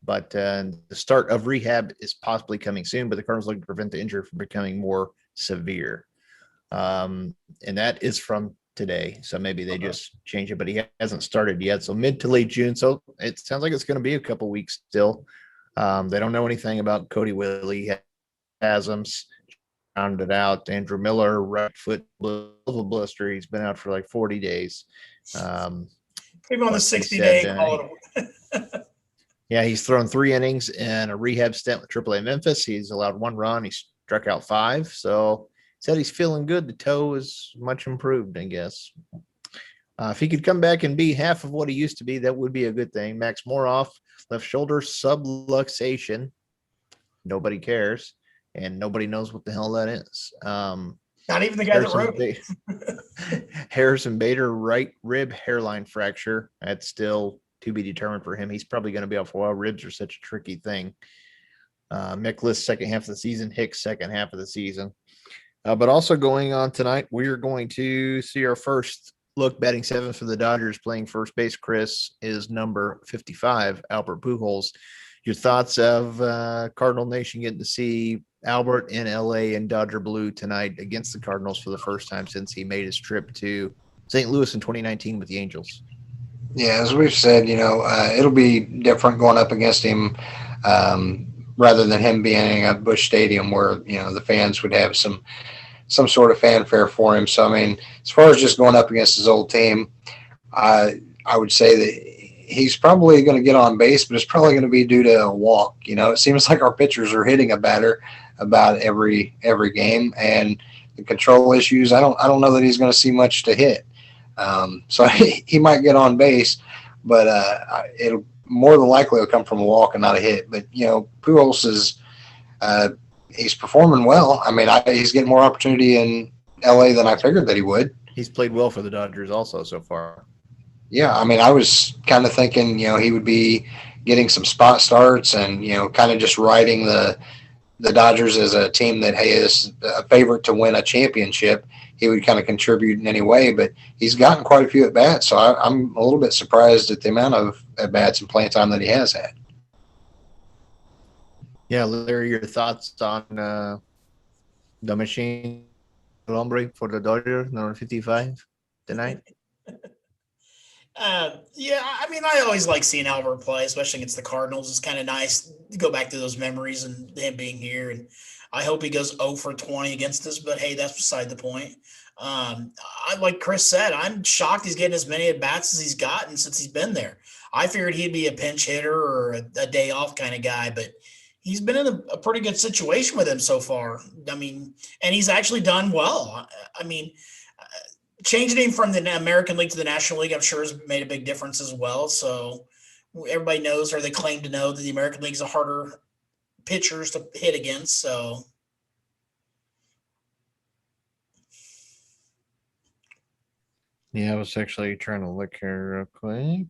But the start of rehab is possibly coming soon, but the Cardinals look to prevent the injury from becoming more severe. And that is from today. So maybe they just change it, but he hasn't started yet. So mid to late June. So it sounds like it's going to be a couple weeks still. They don't know anything about Cody Willie, Hasms, rounded out. Andrew Miller, right foot blister. He's been out for like 40 days. Put him on the 60-day call. Yeah, he's thrown 3 innings and a rehab stint with AAA Memphis. He's allowed 1 run. He struck out 5. So said he's feeling good. The toe is much improved, I guess. If he could come back and be half of what he used to be, that would be a good thing. Max Moroff, left shoulder subluxation. Nobody cares, and nobody knows what the hell that is. Not even the guy that wrote it. Harrison Bader, right rib hairline fracture. That's still to be determined for him. He's probably going to be out for a while. Ribs are such a tricky thing. Mickless, second half of the season. Hicks, second half of the season. But also going on tonight, we are going to see our first look. Batting 7th for the Dodgers, playing first base, Chris, is number 55, Albert Pujols. Your thoughts of Cardinal Nation getting to see Albert in LA in Dodger blue tonight against the Cardinals for the first time since he made his trip to St. Louis in 2019 with the Angels? Yeah, as we've said, it'll be different going up against him rather than him being at Busch Stadium where, the fans would have some sort of fanfare for him. So, I mean, as far as just going up against his old team, I would say that he's probably going to get on base, but it's probably going to be due to a walk. It seems like our pitchers are hitting a batter about every game, and the control issues, I don't know that he's going to see much to hit. So he might get on base, but it'll more than likely will come from a walk and not a hit. But, Pujols is he's performing well. I mean, he's getting more opportunity in LA than I figured that he would. He's played well for the Dodgers also so far. Yeah, I mean, I was kind of thinking, he would be getting some spot starts and, kind of just riding the Dodgers as a team that, hey, is a favorite to win a championship. He would kind of contribute in any way, but he's gotten quite a few at-bats, so I'm a little bit surprised at the amount of at-bats and playing time that he has had. Yeah, Larry, your thoughts on the machine Hombre for the Dodgers, number 55 tonight? Yeah, I mean, I always like seeing Albert play, especially against the Cardinals. It's kind of nice to go back to those memories and him being here. And I hope he goes 0 for 20 against us, but hey, that's beside the point. Like Chris said, I'm shocked he's getting as many at-bats as he's gotten since he's been there. I figured he'd be a pinch hitter or a day off kind of guy, but he's been in a pretty good situation with him so far. I mean, and he's actually done well. I mean, changing him from the American League to the National League, I'm sure has made a big difference as well. So everybody knows, or they claim to know, that the American League is a harder pitchers to hit against. So yeah, I was actually trying to look here real quick.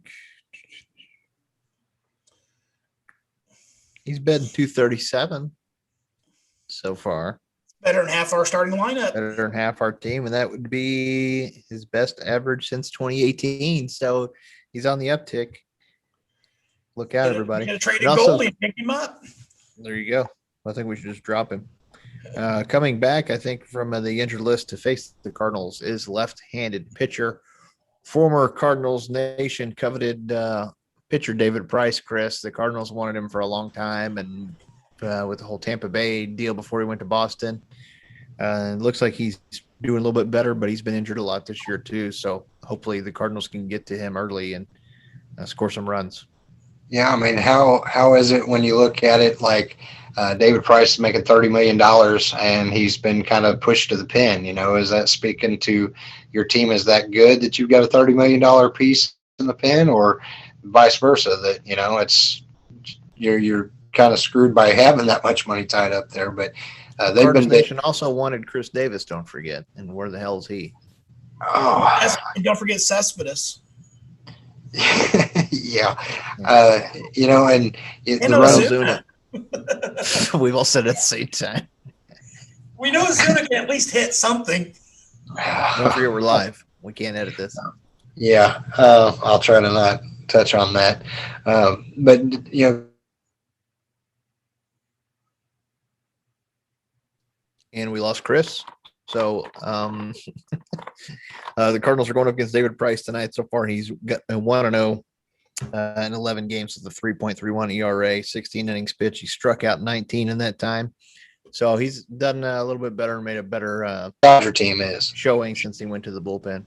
He's been 237 so far. better than half our starting lineup. Better than half our team, and that would be his best average since 2018. So he's on the uptick. Look out, everybody. You traded Goldie and pick him up. There you go. I think we should just drop him. Coming back, I think, from the injured list to face the Cardinals is left-handed pitcher, former Cardinals Nation coveted pitcher David Price, Chris. The Cardinals wanted him for a long time, and with the whole Tampa Bay deal before he went to Boston. It looks like he's doing a little bit better, but he's been injured a lot this year too. So hopefully the Cardinals can get to him early and score some runs. Yeah, I mean, how is it when you look at it like David Price is making $30 million and he's been kind of pushed to the pin? Is that speaking to your team is that good that you've got a $30 million piece in the pin, or vice versa, that it's you're kind of screwed by having that much money tied up there? But they've Cardinals been Nation also wanted Chris Davis, don't forget. And where the hell is he? Oh, And don't forget Cespedes. yeah. And And the Ozuna. Ozuna. We've all said it at the same time. We know Ozuna can at least hit something. Don't forget we're live. We can't edit this. Yeah, I'll try to not touch on that. But and we lost Chris. So the Cardinals are going up against David Price tonight. So far, he's got a 1-0 in 11 games with a 3.31 ERA, 16 innings pitched. He struck out 19 in that time. So he's done a little bit better and made a better Dodger team is showing since he went to the bullpen.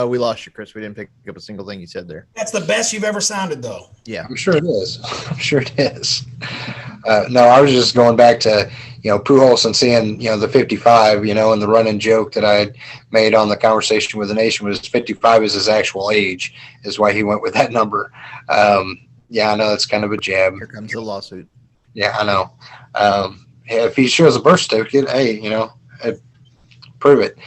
We lost you, Chris. We didn't pick up a single thing you said there. That's the best you've ever sounded, though. Yeah. I'm sure it is. I'm sure it is. No, I was just going back to, Pujols and seeing, the 55, and the running joke that I had made on the Conversation with the Nation was 55 is his actual age, is why he went with that number. Yeah, I know it's kind of a jab. Here comes the lawsuit. Yeah, I know. If he shows a birth certificate, hey, prove it.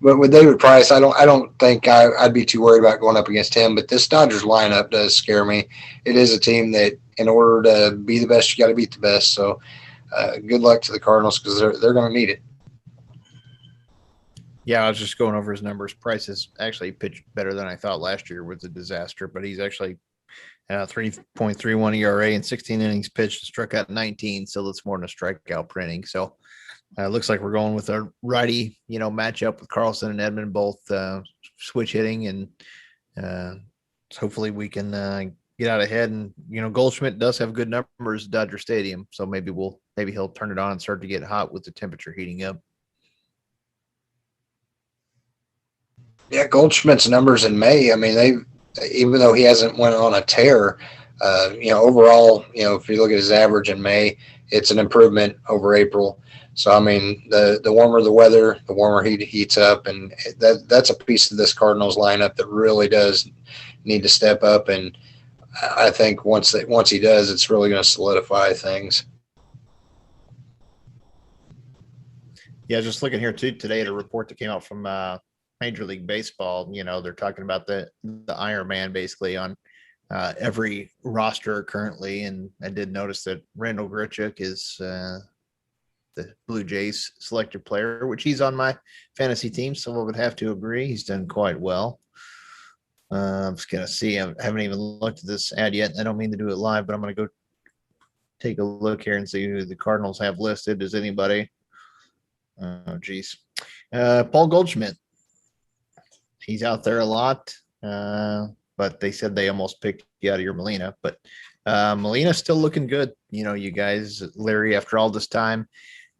But with David Price, I don't think I'd be too worried about going up against him. But this Dodgers lineup does scare me. It is a team that, in order to be the best, you got to beat the best. So, good luck to the Cardinals, because they're going to need it. Yeah, I was just going over his numbers. Price has actually pitched better than I thought last year with a disaster, but he's actually 3.31 ERA and 16 innings pitched, struck out 19. So that's more than a strikeout printing. So it looks like we're going with a righty, matchup with Carlson and Edmund, both switch hitting, and hopefully we can get out ahead. And Goldschmidt does have good numbers at Dodger Stadium, so maybe he'll turn it on and start to get hot with the temperature heating up. Yeah, Goldschmidt's numbers in May, I mean, even though he hasn't went on a tear, overall, if you look at his average in May, it's an improvement over April. So, I mean, the warmer the weather, the warmer he heats up, and that's a piece of this Cardinals lineup that really does need to step up. And I think once he does, it's really going to solidify things. Yeah, just looking here too today at a report that came out from Major League Baseball. They're talking about the Iron Man basically on every roster currently, and I did notice that Randall Grichuk is the Blue Jays selected player, which he's on my fantasy team, so I would have to agree he's done quite well. I'm just gonna see. I haven't even looked at this ad yet. I don't mean to do it live, but I'm gonna go take a look here and see who the Cardinals have listed. Does anybody? Oh, geez. Paul Goldschmidt. He's out there a lot, but they said they almost picked Yadier Molina. But Molina's still looking good. You guys, Larry, after all this time,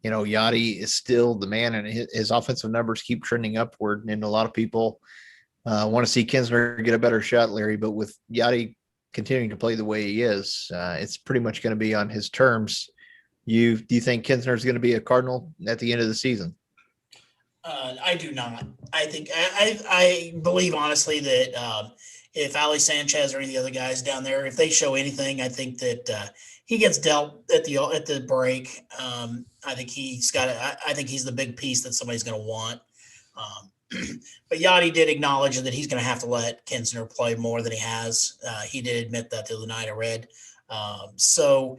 Yadi is still the man, and his offensive numbers keep trending upward. And a lot of people want to see Kinsler get a better shot, Larry. But with Yadi continuing to play the way he is, it's pretty much going to be on his terms. Do you think Kinsler is going to be a Cardinal at the end of the season? I do not. I think I believe honestly that if Ali Sanchez or any of the other guys down there, if they show anything, I think that he gets dealt at the break. I think he's got. I think he's the big piece that somebody's going to want. But Yachty did acknowledge that he's going to have to let Kinsler play more than he has. He did admit that the other night, I read. So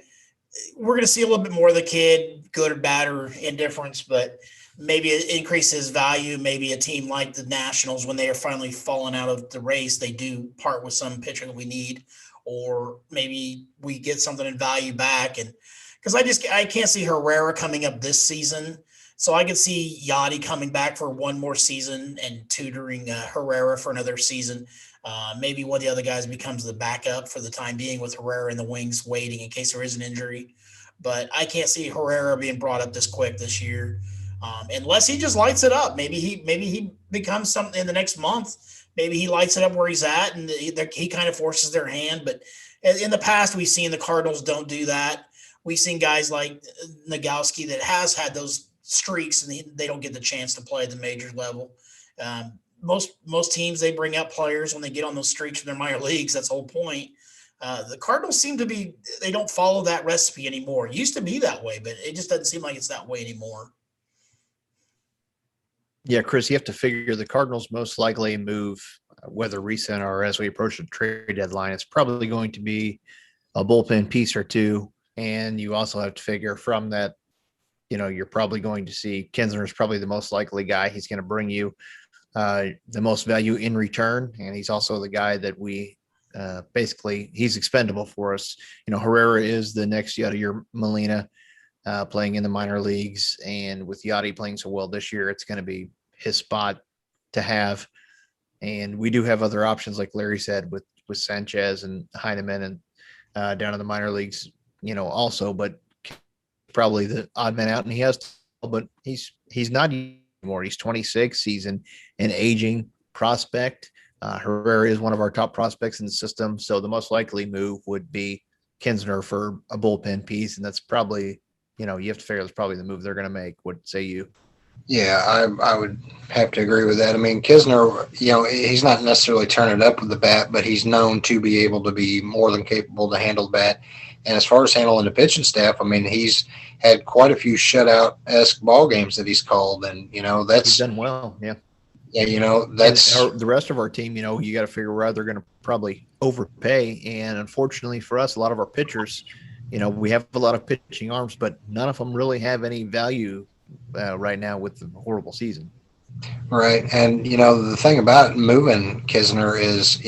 we're going to see a little bit more of the kid, good or bad or indifference, but maybe it increases his value. Maybe a team like the Nationals, when they are finally falling out of the race, they do part with some pitcher that we need, or maybe we get something in value back. And because I can't see Herrera coming up this season So I could see Yachty coming back for one more season and tutoring Herrera for another season. Maybe one of the other guys becomes the backup for the time being with Herrera in the wings waiting in case there is an injury. But I can't see Herrera being brought up this quick this year, unless he just lights it up. Maybe he becomes something in the next month. Maybe he lights it up where he's at, and he kind of forces their hand. But in the past, we've seen the Cardinals don't do that. We've seen guys like Nagowski that has had those streaks, and they don't get the chance to play at the major level. Most teams, they bring up players when they get on those streaks in their minor leagues. That's the whole point. The Cardinals seem to be, they don't follow that recipe anymore. It used to be that way, but it just doesn't seem like it's that way anymore. Yeah, Chris, you have to figure the Cardinals most likely move, whether recent or as we approach the trade deadline, it's probably going to be a bullpen piece or two. And you also have to figure from that, you're probably going to see Kinsner is probably the most likely guy. He's going to bring you the most value in return. And he's also the guy that we basically, he's expendable for us. Herrera is the next Yadier Molina playing in the minor leagues. And with Yachty playing so well this year, it's going to be his spot to have. And we do have other options, like Larry said, with Sanchez and Heineman and down in the minor leagues, also, but probably the odd man out. And he has, but he's not anymore. He's 26. He's an aging prospect. Herrera is one of our top prospects in the system. So the most likely move would be Kinsner for a bullpen piece. And that's probably, you have to figure that's probably the move they're going to make. What say you? Yeah, I would have to agree with that. I mean, Kisner, he's not necessarily turning it up with the bat, but he's known to be able to be more than capable to handle the bat. And as far as handling the pitching staff, I mean, he's had quite a few shutout-esque ball games that he's called, and that's he's done well. Yeah. Yeah, that's the rest of our team. You got to figure out they're going to probably overpay, and unfortunately for us, a lot of our pitchers, we have a lot of pitching arms, but none of them really have any value right now with the horrible season. Right. And, the thing about moving Kisner is,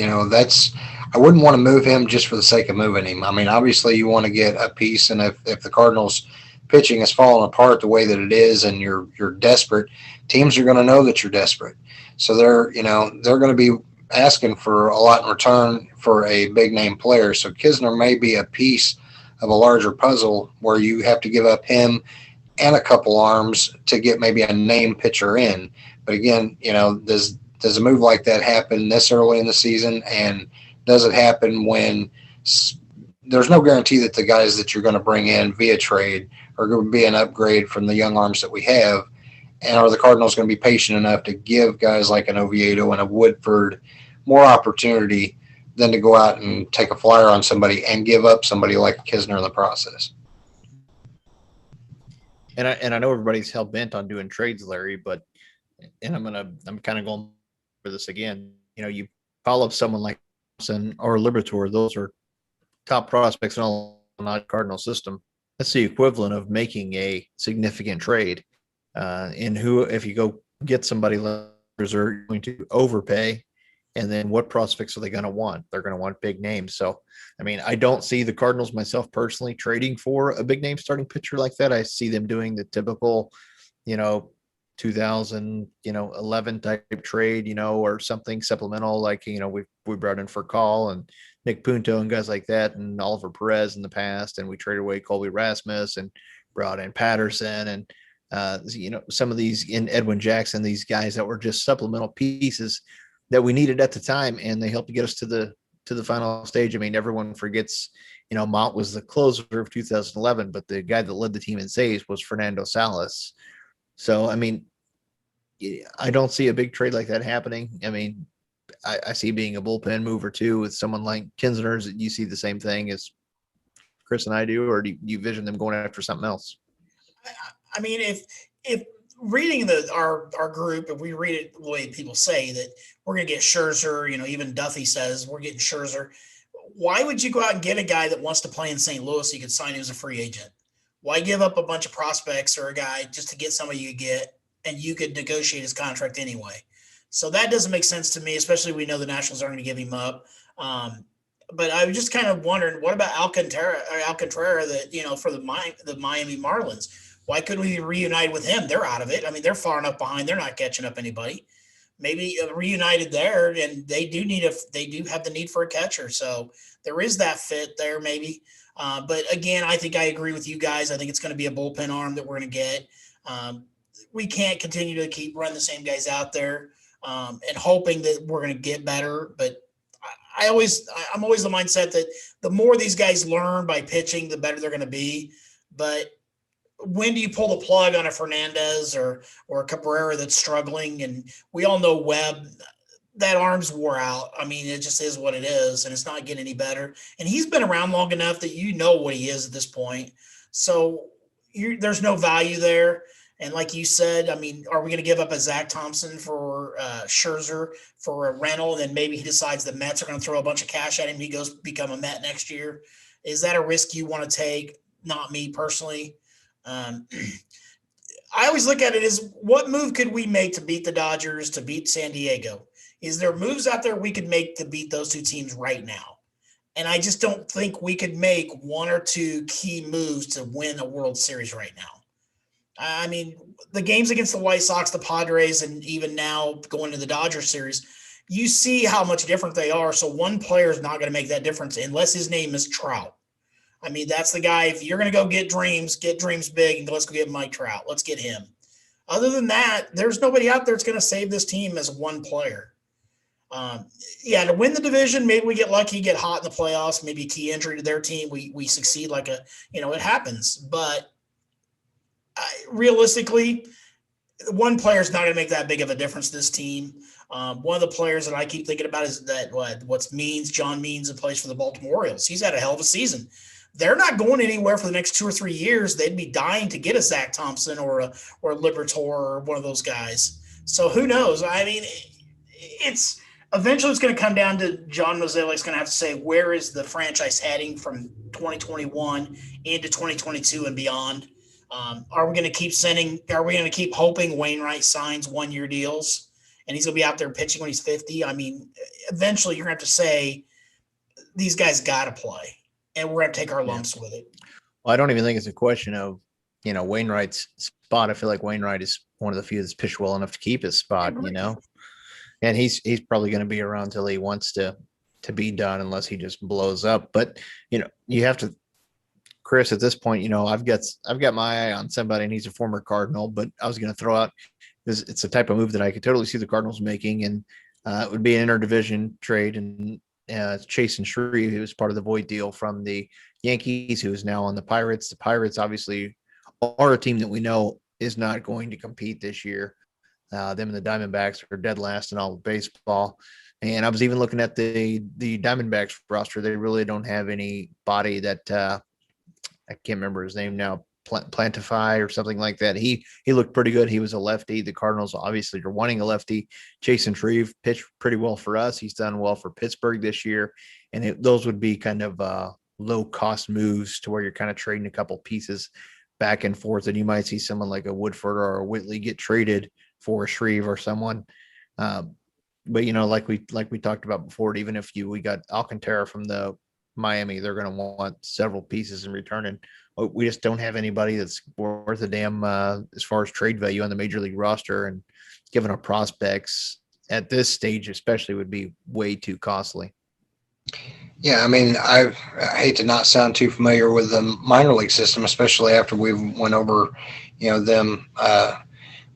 I wouldn't want to move him just for the sake of moving him. I mean, obviously you want to get a piece, and if the Cardinals pitching is falling apart the way that it is and you're desperate, teams are going to know that you're desperate. So they're going to be asking for a lot in return for a big name player. So Kisner may be a piece of a larger puzzle where you have to give up him and a couple arms to get maybe a name pitcher in. But again, does a move like that happen this early in the season? And does it happen when there's no guarantee that the guys that you're going to bring in via trade are going to be an upgrade from the young arms that we have? And are the Cardinals going to be patient enough to give guys like an Oviedo and a Woodford more opportunity than to go out and take a flyer on somebody and give up somebody like Kisner in the process? And I know everybody's hell bent on doing trades, Larry, but I'm kind of going for this again. You call up someone like Thompson or Liberatore; those are top prospects in all not Cardinal system. That's the equivalent of making a significant trade. If you go get somebody like are going to overpay, and then what prospects are they going to want? They're going to want big names. So, I mean, I don't see the Cardinals myself personally trading for a big name starting pitcher like that. I see them doing the typical, 2011 type trade, or something supplemental like, we brought in Furcal and Nick Punto and guys like that, and Oliver Perez in the past. And we traded away Colby Rasmus and brought in Patterson and, some of these in Edwin Jackson, these guys that were just supplemental pieces that we needed at the time, and they helped get us to the final stage. I mean, everyone forgets, Mount was the closer of 2011, but the guy that led the team in saves was Fernando Salas. So, I mean, I don't see a big trade like that happening. I mean, I see being a bullpen move or two with someone like Kinsner's. You see the same thing as Chris and I do, or do you vision them going after something else? I mean, if reading our group, if we read it the way people say that we're going to get Scherzer, even Duffy says we're getting Scherzer. Why would you go out and get a guy that wants to play in St. Louis so you could sign him as a free agent? Why give up a bunch of prospects or a guy just to get somebody you get, and you could negotiate his contract anyway? So that doesn't make sense to me, especially we know the Nationals aren't going to give him up. But I was just kind of wondering, what about Alcantara that, for the Miami Marlins? Why couldn't we reunite with him? They're out of it. I mean, they're far enough behind. They're not catching up anybody. Maybe reunited there, and they do have the need for a catcher. So there is that fit there, maybe. But again, I think I agree with you guys. I think it's going to be a bullpen arm that we're going to get. We can't continue to keep running the same guys out there and hoping that we're going to get better. But I'm always the mindset that the more these guys learn by pitching, the better they're going to be. But when do you pull the plug on a Fernandez or a Cabrera that's struggling? And we all know Webb, that arm's wore out. I mean, it just is what it is, and it's not getting any better. And he's been around long enough that you know what he is at this point. So there's no value there. And like you said, I mean, are we going to give up a Zach Thompson for Scherzer for a rental? And then maybe he decides the Mets are going to throw a bunch of cash at him. He goes become a Met next year. Is that a risk you want to take? Not me personally. I always look at it as what move could we make to beat the Dodgers, to beat San Diego? Is there moves out there we could make to beat those two teams right now? And I just don't think we could make one or two key moves to win a World Series right now. I mean, the games against the White Sox, the Padres, and even now going to the Dodgers series, you see how much different they are. So one player is not going to make that difference unless his name is Trout. I mean, that's the guy. If you're going to go get dreams big, and let's go get Mike Trout. Let's get him. Other than that, there's nobody out there that's going to save this team as one player. To win the division, maybe we get lucky, get hot in the playoffs, maybe a key injury to their team. We succeed it happens. But realistically, one player is not going to make that big of a difference to this team. One of the players that I keep thinking about is John Means, that plays for the Baltimore Orioles. He's had a hell of a season. They're not going anywhere for the next 2 or 3 years. They'd be dying to get a Zach Thompson or a Liberatore or one of those guys. So who knows? I mean, it's eventually it's going to come down to John Mozeliak's going to have to say, where is the franchise heading from 2021 into 2022 and beyond? Are we going to keep hoping Wainwright signs 1-year deals and he's going to be out there pitching when he's 50? I mean, eventually you're going to have to say these guys got to play, and we're going to take our lumps with it. Well, I don't even think it's a question of, Wainwright's spot. I feel like Wainwright is one of the few that's pitched well enough to keep his spot, and he's probably going to be around till he wants to be done, unless he just blows up. But, you have to, Chris, at this point, I've got my eye on somebody, and he's a former Cardinal, but I was going to throw out, it's a type of move that I could totally see the Cardinals making, and it would be an interdivision trade. And Chase and Shreve, who was part of the Void deal from the Yankees, who is now on the Pirates. The Pirates obviously are a team that we know is not going to compete this year. Them and the Diamondbacks are dead last in all of baseball. And I was even looking at the Diamondbacks roster. They really don't have anybody that I can't remember his name now, Plantify or something like that. He looked pretty good. He was a lefty. The Cardinals obviously are wanting a lefty. Jason Shreve pitched pretty well for us. He's done well for Pittsburgh this year. And those would be kind of low cost moves to where you're kind of trading a couple pieces back and forth. And you might see someone like a Woodford or a Whitley get traded for a Shreve or someone. But like we talked about before, even if we got Alcantara from the Miami, they're going to want several pieces in return, and we just don't have anybody that's worth a damn as far as trade value on the major league roster, and given our prospects at this stage especially would be way too costly. Yeah, I mean, I hate to not sound too familiar with the minor league system, especially after we went over, them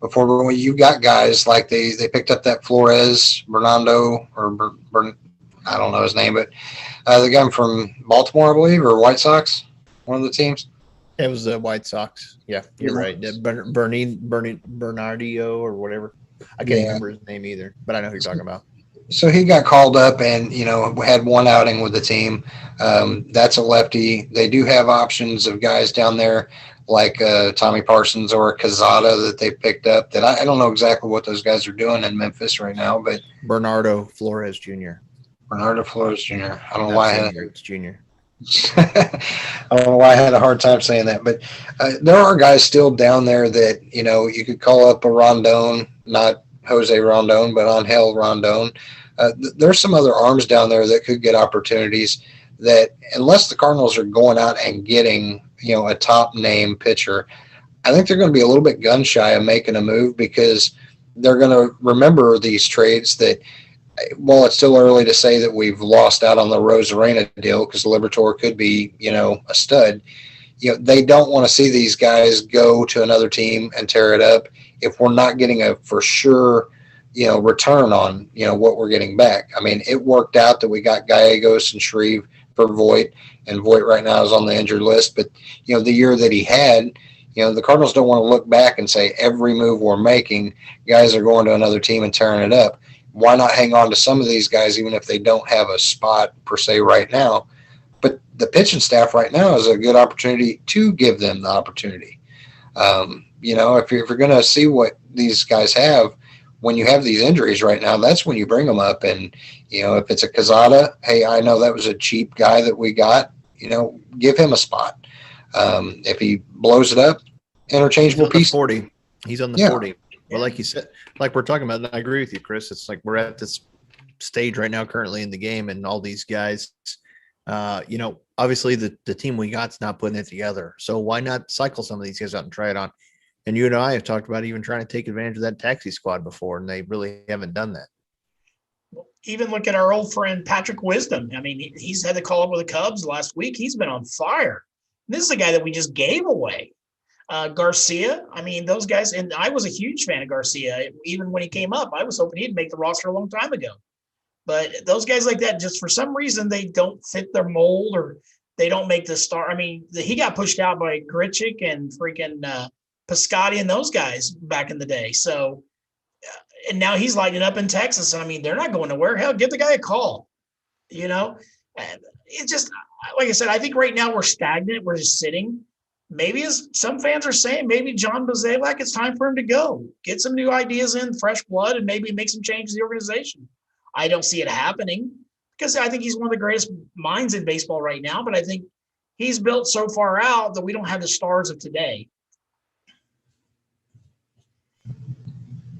before. When you got guys like they picked up that Flores, Bernardo, or I don't know his name, but the guy from Baltimore, I believe, or White Sox, one of the teams. It was the White Sox. Yeah, you're right. Bernardio or whatever. I can't remember his name either, but I know who you're talking about. So he got called up and, had one outing with the team. That's a lefty. They do have options of guys down there like Tommy Parsons or Cazada that they picked up that I don't know exactly what those guys are doing in Memphis right now. But Bernardo Flores Jr. Bernardo Flores Jr. I don't know why I had Jr. I don't know why I had a hard time saying that, but there are guys still down there that, you could call up a Rondon, not Jose Rondon, but Angel Rondon. There's some other arms down there that could get opportunities that, unless the Cardinals are going out and getting, a top name pitcher, I think they're going to be a little bit gun shy of making a move because they're going to remember these trades that, while it's still early to say that we've lost out on the Rosarena deal because Liberatore could be, a stud, they don't want to see these guys go to another team and tear it up if we're not getting a for sure, return on, what we're getting back. I mean, it worked out that we got Gallegos and Shreve for Voit, and Voit right now is on the injured list. But, the year that he had, the Cardinals don't want to look back and say every move we're making, guys are going to another team and tearing it up. Why not hang on to some of these guys, even if they don't have a spot per se right now? But the pitching staff right now is a good opportunity to give them the opportunity. If you're going to see what these guys have, when you have these injuries right now, that's when you bring them up. And, if it's a Quezada, hey, I know that was a cheap guy that we got, give him a spot. If he blows it up, interchangeable piece. 40. He's on the 40. Well, like you said, like we're talking about, and I agree with you, Chris. It's like we're at this stage right now currently in the game, and all these guys, obviously the team we got's not putting it together. So why not cycle some of these guys out and try it on? And you and I have talked about even trying to take advantage of that taxi squad before, and they really haven't done that. Even look at our old friend Patrick Wisdom. I mean, he's had to call up with the Cubs last week. He's been on fire. This is a guy that we just gave away. Garcia, I mean, those guys, and I was a huge fan of Garcia. Even when he came up, I was hoping he'd make the roster a long time ago. But those guys like that, just for some reason, they don't fit their mold or they don't make the star. I mean, he got pushed out by Grichuk and freaking Piscotty and those guys back in the day. So, and now he's lighting up in Texas. I mean, they're not going nowhere. Hell, give the guy a call. It's just, like I said, I think right now we're stagnant. We're just sitting. Maybe, as some fans are saying, maybe John Bozeliak, it's time for him to go. Get some new ideas in, fresh blood, and maybe make some changes in the organization. I don't see it happening because I think he's one of the greatest minds in baseball right now, but I think he's built so far out that we don't have the stars of today.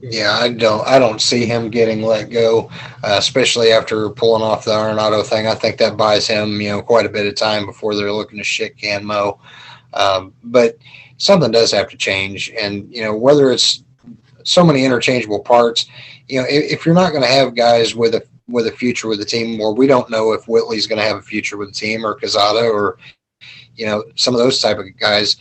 Yeah, I don't see him getting let go, especially after pulling off the Arenado thing. I think that buys him, quite a bit of time before they're looking to shit can Mo. But something does have to change. And, whether it's so many interchangeable parts, if you're not going to have guys with a future with the team, or we don't know if Whitley's going to have a future with the team or Quezada or, some of those type of guys,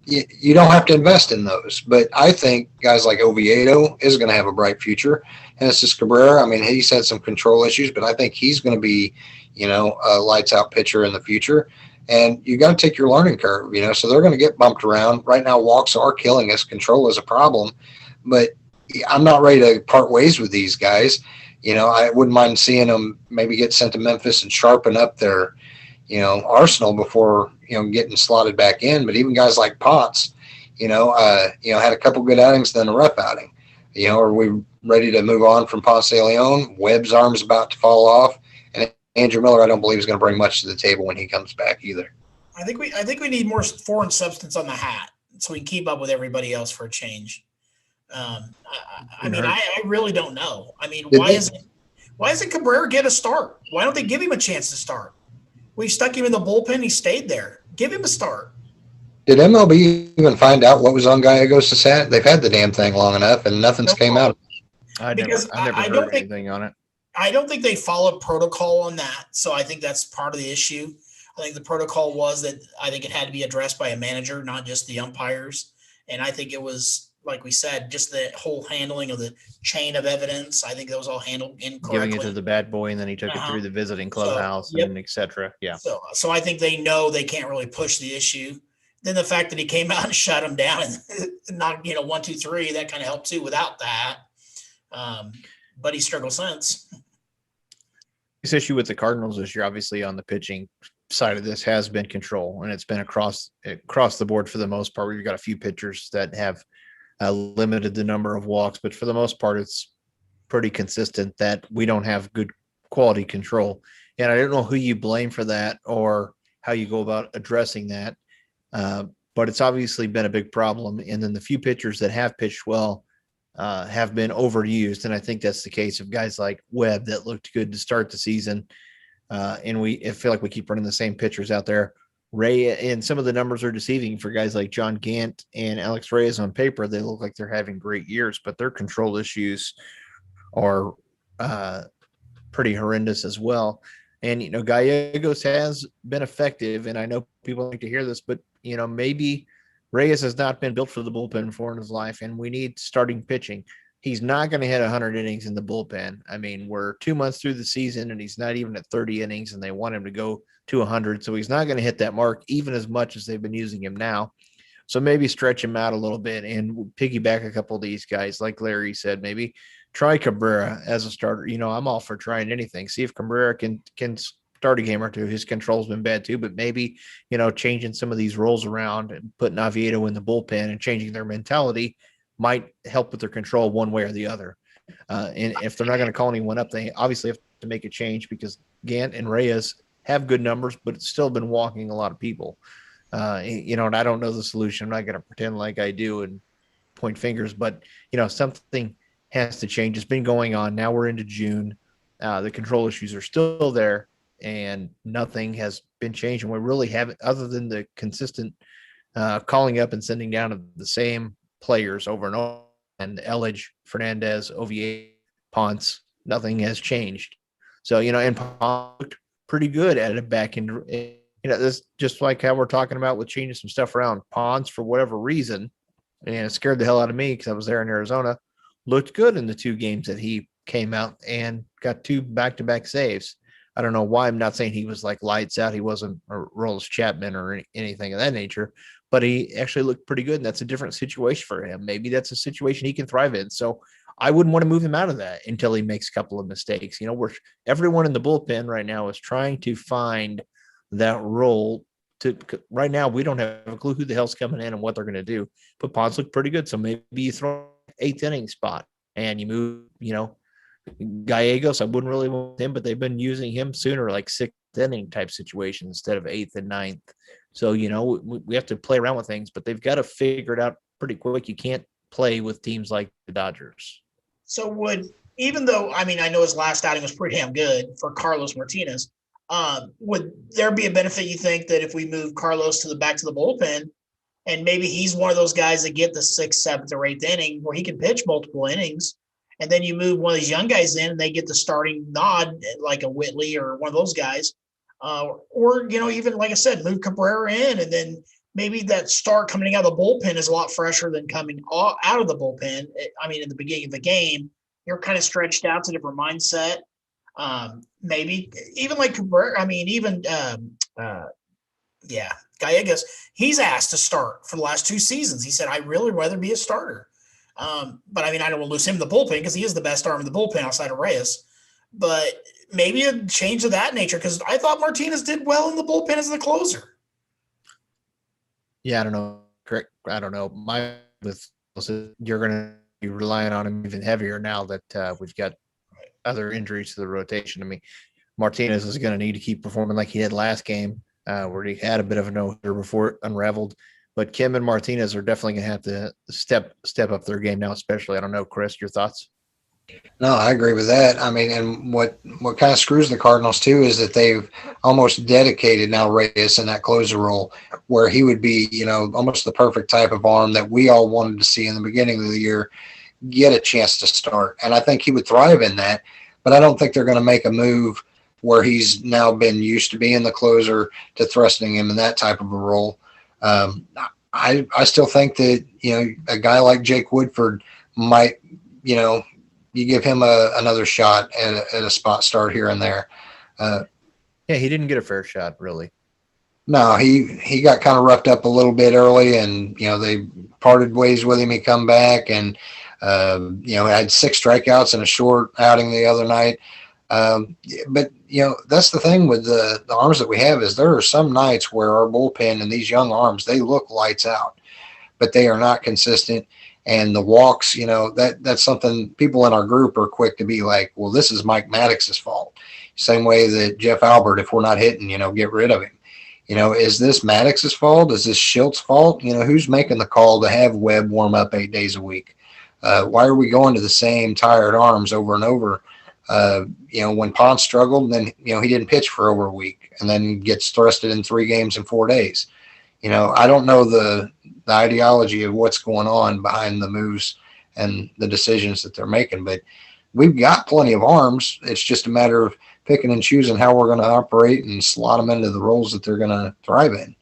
you don't have to invest in those. But I think guys like Oviedo is going to have a bright future. And it's just Cabrera. I mean, he's had some control issues, but I think he's going to be, a lights out pitcher in the future. And you got to take your learning curve, so they're going to get bumped around. Right now, walks are killing us. Control is a problem. But I'm not ready to part ways with these guys. I wouldn't mind seeing them maybe get sent to Memphis and sharpen up their, arsenal before, getting slotted back in. But even guys like Potts, had a couple good outings, then a rough outing. Are we ready to move on from Ponce de Leon? Webb's arm's about to fall off. And Andrew Miller, I don't believe, is going to bring much to the table when he comes back either. I think we need more foreign substance on the hat so we can keep up with everybody else for a change. I really don't know. I mean, why isn't Cabrera get a start? Why don't they give him a chance to start? We stuck him in the bullpen. He stayed there. Give him a start. Did MLB even find out what was on Gallegos' hat? They've had the damn thing long enough, and nothing's came out. I never heard anything on it. I don't think they followed protocol on that, so I think that's part of the issue. I think the protocol was that I think it had to be addressed by a manager, not just the umpires. And I think it was, like we said, just the whole handling of the chain of evidence. I think that was all handled incorrectly. Giving it to the bad boy, and then he took it through the visiting clubhouse and et cetera. Yeah. So I think they know they can't really push the issue. Then the fact that he came out and shut him down and knocked, 1, 2, 3, that kind of helped too without that. But he struggled since. This issue with the Cardinals this year, obviously on the pitching side of this, has been control, and it's been across the board for the most part. We've got a few pitchers that have limited the number of walks, but for the most part, it's pretty consistent that we don't have good quality control. And I don't know who you blame for that or how you go about addressing that, but it's obviously been a big problem. And then the few pitchers that have pitched well have been overused. And I think that's the case of guys like Webb that looked good to start the season. And I feel like we keep running the same pitchers out there. Ray, and some of the numbers are deceiving for guys like John Gant and Alex Reyes on paper. They look like they're having great years, but their control issues are pretty horrendous as well. And, Gallegos has been effective, and I know people like to hear this, but, maybe Reyes has not been built for the bullpen before in his life, and we need starting pitching. He's not going to hit 100 innings in the bullpen. I mean, we're 2 months through the season, and he's not even at 30 innings, and they want him to go to 100. So he's not going to hit that mark even as much as they've been using him now. So maybe stretch him out a little bit and piggyback a couple of these guys. Like Larry said, maybe try Cabrera as a starter. I'm all for trying anything. See if Cabrera can start a game or two. His control's been bad too, but maybe, changing some of these roles around and putting Oviedo in the bullpen and changing their mentality might help with their control one way or the other. And if they're not going to call anyone up, they obviously have to make a change because Gant and Reyes have good numbers, but it's still been walking a lot of people. And I don't know the solution. I'm not going to pretend like I do and point fingers, but, something has to change. It's been going on. Now we're into June. The control issues are still there, and nothing has been changed. And we really haven't, other than the consistent calling up and sending down the same players over and over, and Elledge, Fernandez, Oviedo, Ponce, nothing has changed. So, and Ponce looked pretty good at it back in, this just like how we're talking about with changing some stuff around. Ponce, for whatever reason, and it scared the hell out of me because I was there in Arizona, looked good in the 2 games that he came out and got 2 back-to-back saves. I don't know why. I'm not saying he was like lights out. He wasn't a Rolls Chapman or anything of that nature, but he actually looked pretty good. And that's a different situation for him. Maybe that's a situation he can thrive in. So I wouldn't want to move him out of that until he makes a couple of mistakes. Everyone in the bullpen right now is trying to find that role. Right now, we don't have a clue who the hell's coming in and what they're going to do. But Ponce looked pretty good. So maybe you throw 8th inning spot and you move, Gallegos. I wouldn't really want him, but they've been using him sooner, like 6th inning type situation instead of 8th and 9th. So, we have to play around with things, but they've got to figure it out pretty quick. You can't play with teams like the Dodgers. So even though, I know his last outing was pretty damn good for Carlos Martinez, would there be a benefit, you think, that if we move Carlos back to the bullpen, and maybe he's one of those guys that get the 6th, 7th, or 8th inning where he can pitch multiple innings, and then you move one of these young guys in and they get the starting nod like a Whitley or one of those guys, or even like I said, move Cabrera in, and then maybe that start coming out of the bullpen is a lot fresher than coming out of the bullpen. In the beginning of the game, you're kind of stretched out to a different mindset. Maybe even like Cabrera, Gallegos, he's asked to start for the last 2 seasons. He said, I'd really rather be a starter. But I don't want to lose him in the bullpen because he is the best arm in the bullpen outside of Reyes. But maybe a change of that nature, because I thought Martinez did well in the bullpen as the closer. Yeah, I don't know. Correct. I don't know. You're going to be relying on him even heavier now that we've got other injuries to the rotation. Martinez is going to need to keep performing like he did last game, where he had a bit of a no-hitter before it unraveled. But Kim and Martinez are definitely going to have to step up their game now, especially. I don't know, Chris, your thoughts? No, I agree with that. And what kind of screws the Cardinals too is that they've almost dedicated now Reyes in that closer role, where he would be, almost the perfect type of arm that we all wanted to see in the beginning of the year get a chance to start. And I think he would thrive in that, but I don't think they're going to make a move where he's now been used to being the closer to thrusting him in that type of a role. I still think that, a guy like Jake Woodford might, you give him another shot at a spot start here and there. He didn't get a fair shot, really. No, he got kind of roughed up a little bit early, and, they parted ways with him. He come back and, had 6 strikeouts in a short outing the other night. But, that's the thing with the arms that we have is there are some nights where our bullpen and these young arms, they look lights out, but they are not consistent. And the walks, that's something people in our group are quick to be like, well, this is Mike Maddox's fault. Same way that Jeff Albert, if we're not hitting, get rid of him. Is this Maddox's fault? Is this Schilt's fault? Who's making the call to have Webb warm up 8 days a week? Why are we going to the same tired arms over and over? When Pond struggled, then, he didn't pitch for over a week and then gets thrusted in 3 games in 4 days. I don't know the ideology of what's going on behind the moves and the decisions that they're making, but we've got plenty of arms. It's just a matter of picking and choosing how we're going to operate and slot them into the roles that they're going to thrive in.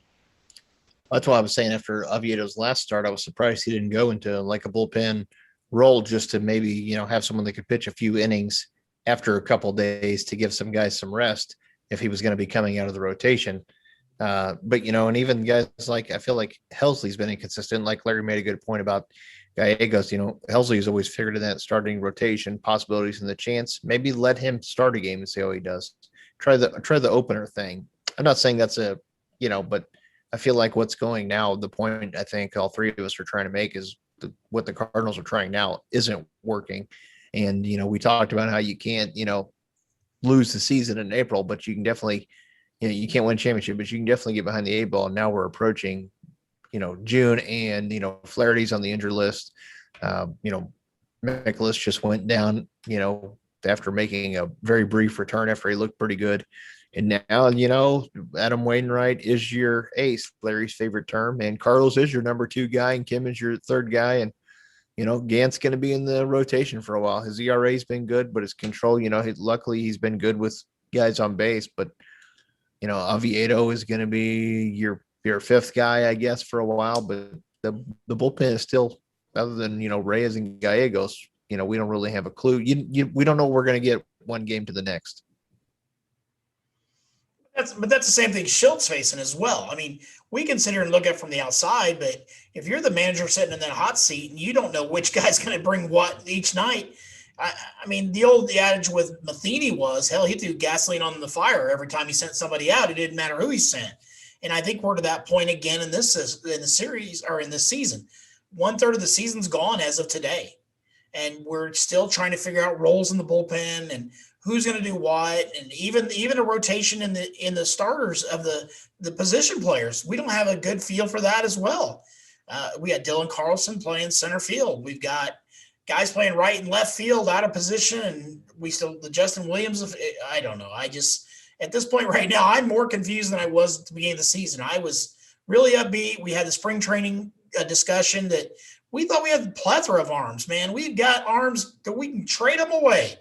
That's why I was saying after Oviedo's last start, I was surprised he didn't go into like a bullpen role just to maybe, have someone that could pitch a few innings after a couple of days to give some guys some rest if he was going to be coming out of the rotation. But, and even guys like, I feel like Helsley's been inconsistent. Like Larry made a good point about Gallegos, Helsley's always figured in that starting rotation, possibilities and the chance. Maybe let him start a game and see how he does. Try the opener thing. I'm not saying that's but I feel like what's going now, the point I think all three of us are trying to make is what the Cardinals are trying now isn't working. And, we talked about how you can't, lose the season in April, but you can definitely, you can't win a championship, but you can definitely get behind the 8 ball. And now we're approaching, June and, Flaherty's on the injured list. Nicholas just went down, after making a very brief return after he looked pretty good. And now, Adam Wainwright is your ace, Larry's favorite term, and Carlos is your number 2 guy, and Kim is your 3rd guy. And, Gant's going to be in the rotation for a while. His ERA's been good, but his control, luckily he's been good with guys on base. But, Oviedo is going to be your 5th guy, I guess, for a while. But the bullpen is still, other than, Reyes and Gallegos, we don't really have a clue. We don't know we're going to get one game to the next. But that's the same thing Schultz facing as well. I mean, we can sit here and look at it from the outside, but if you're the manager sitting in that hot seat and you don't know which guy's going to bring what each night, I mean, the adage with Matheny was, hell, he threw gasoline on the fire every time he sent somebody out. It didn't matter who he sent. And I think we're to that point again in the series or in this season. 1/3 of the season's gone as of today. And we're still trying to figure out roles in the bullpen and who's going to do what, and even a rotation in the starters of the position players. We don't have a good feel for that as well. We got Dylan Carlson playing center field. We've got guys playing right and left field out of position, and the Justin Williams. I don't know. I just at this point right now, I'm more confused than I was at the beginning of the season. I was really upbeat. We had the spring training discussion that we thought we had a plethora of arms. Man, we've got arms that we can trade them away.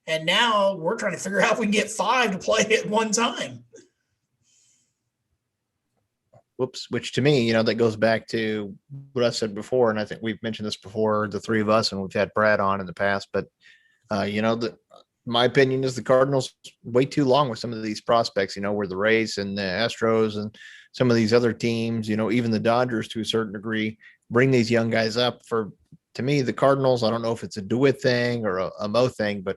And now we're trying to figure out if we can get 5 to play at one time. Whoops. Which to me, that goes back to what I said before. And I think we've mentioned this before, the 3 of us, and we've had Brad on in the past. But, my opinion is the Cardinals wait too long with some of these prospects, where the Rays and the Astros and some of these other teams, even the Dodgers to a certain degree, bring these young guys up. To me, the Cardinals, I don't know if it's a DeWitt thing or a Mo thing, but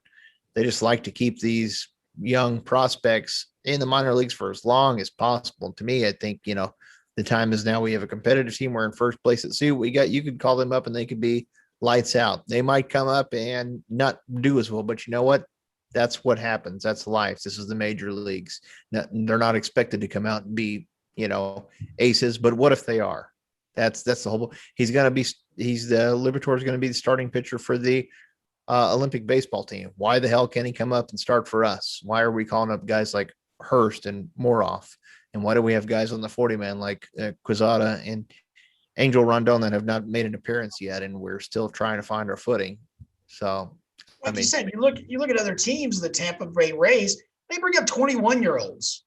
they just like to keep these young prospects in the minor leagues for as long as possible. And to me, I think, the time is now. We have a competitive team. We're in first place. Let's see what we got. You could call them up and they could be lights out. They might come up and not do as well, but you know what? That's what happens. That's life. This is the major leagues. They're not expected to come out and be, aces, but what if they are? That's the whole, he's the Liberatore is going to be the starting pitcher for the Olympic baseball team. Why the hell can't he come up and start for us? Why are we calling up guys like Hurst and Moroff? And why do we have guys on the 40-man like Quezada and Angel Rondon that have not made an appearance yet, and we're still trying to find our footing? So, like you said, you look at other teams, the Tampa Bay Rays, they bring up 21-year-olds.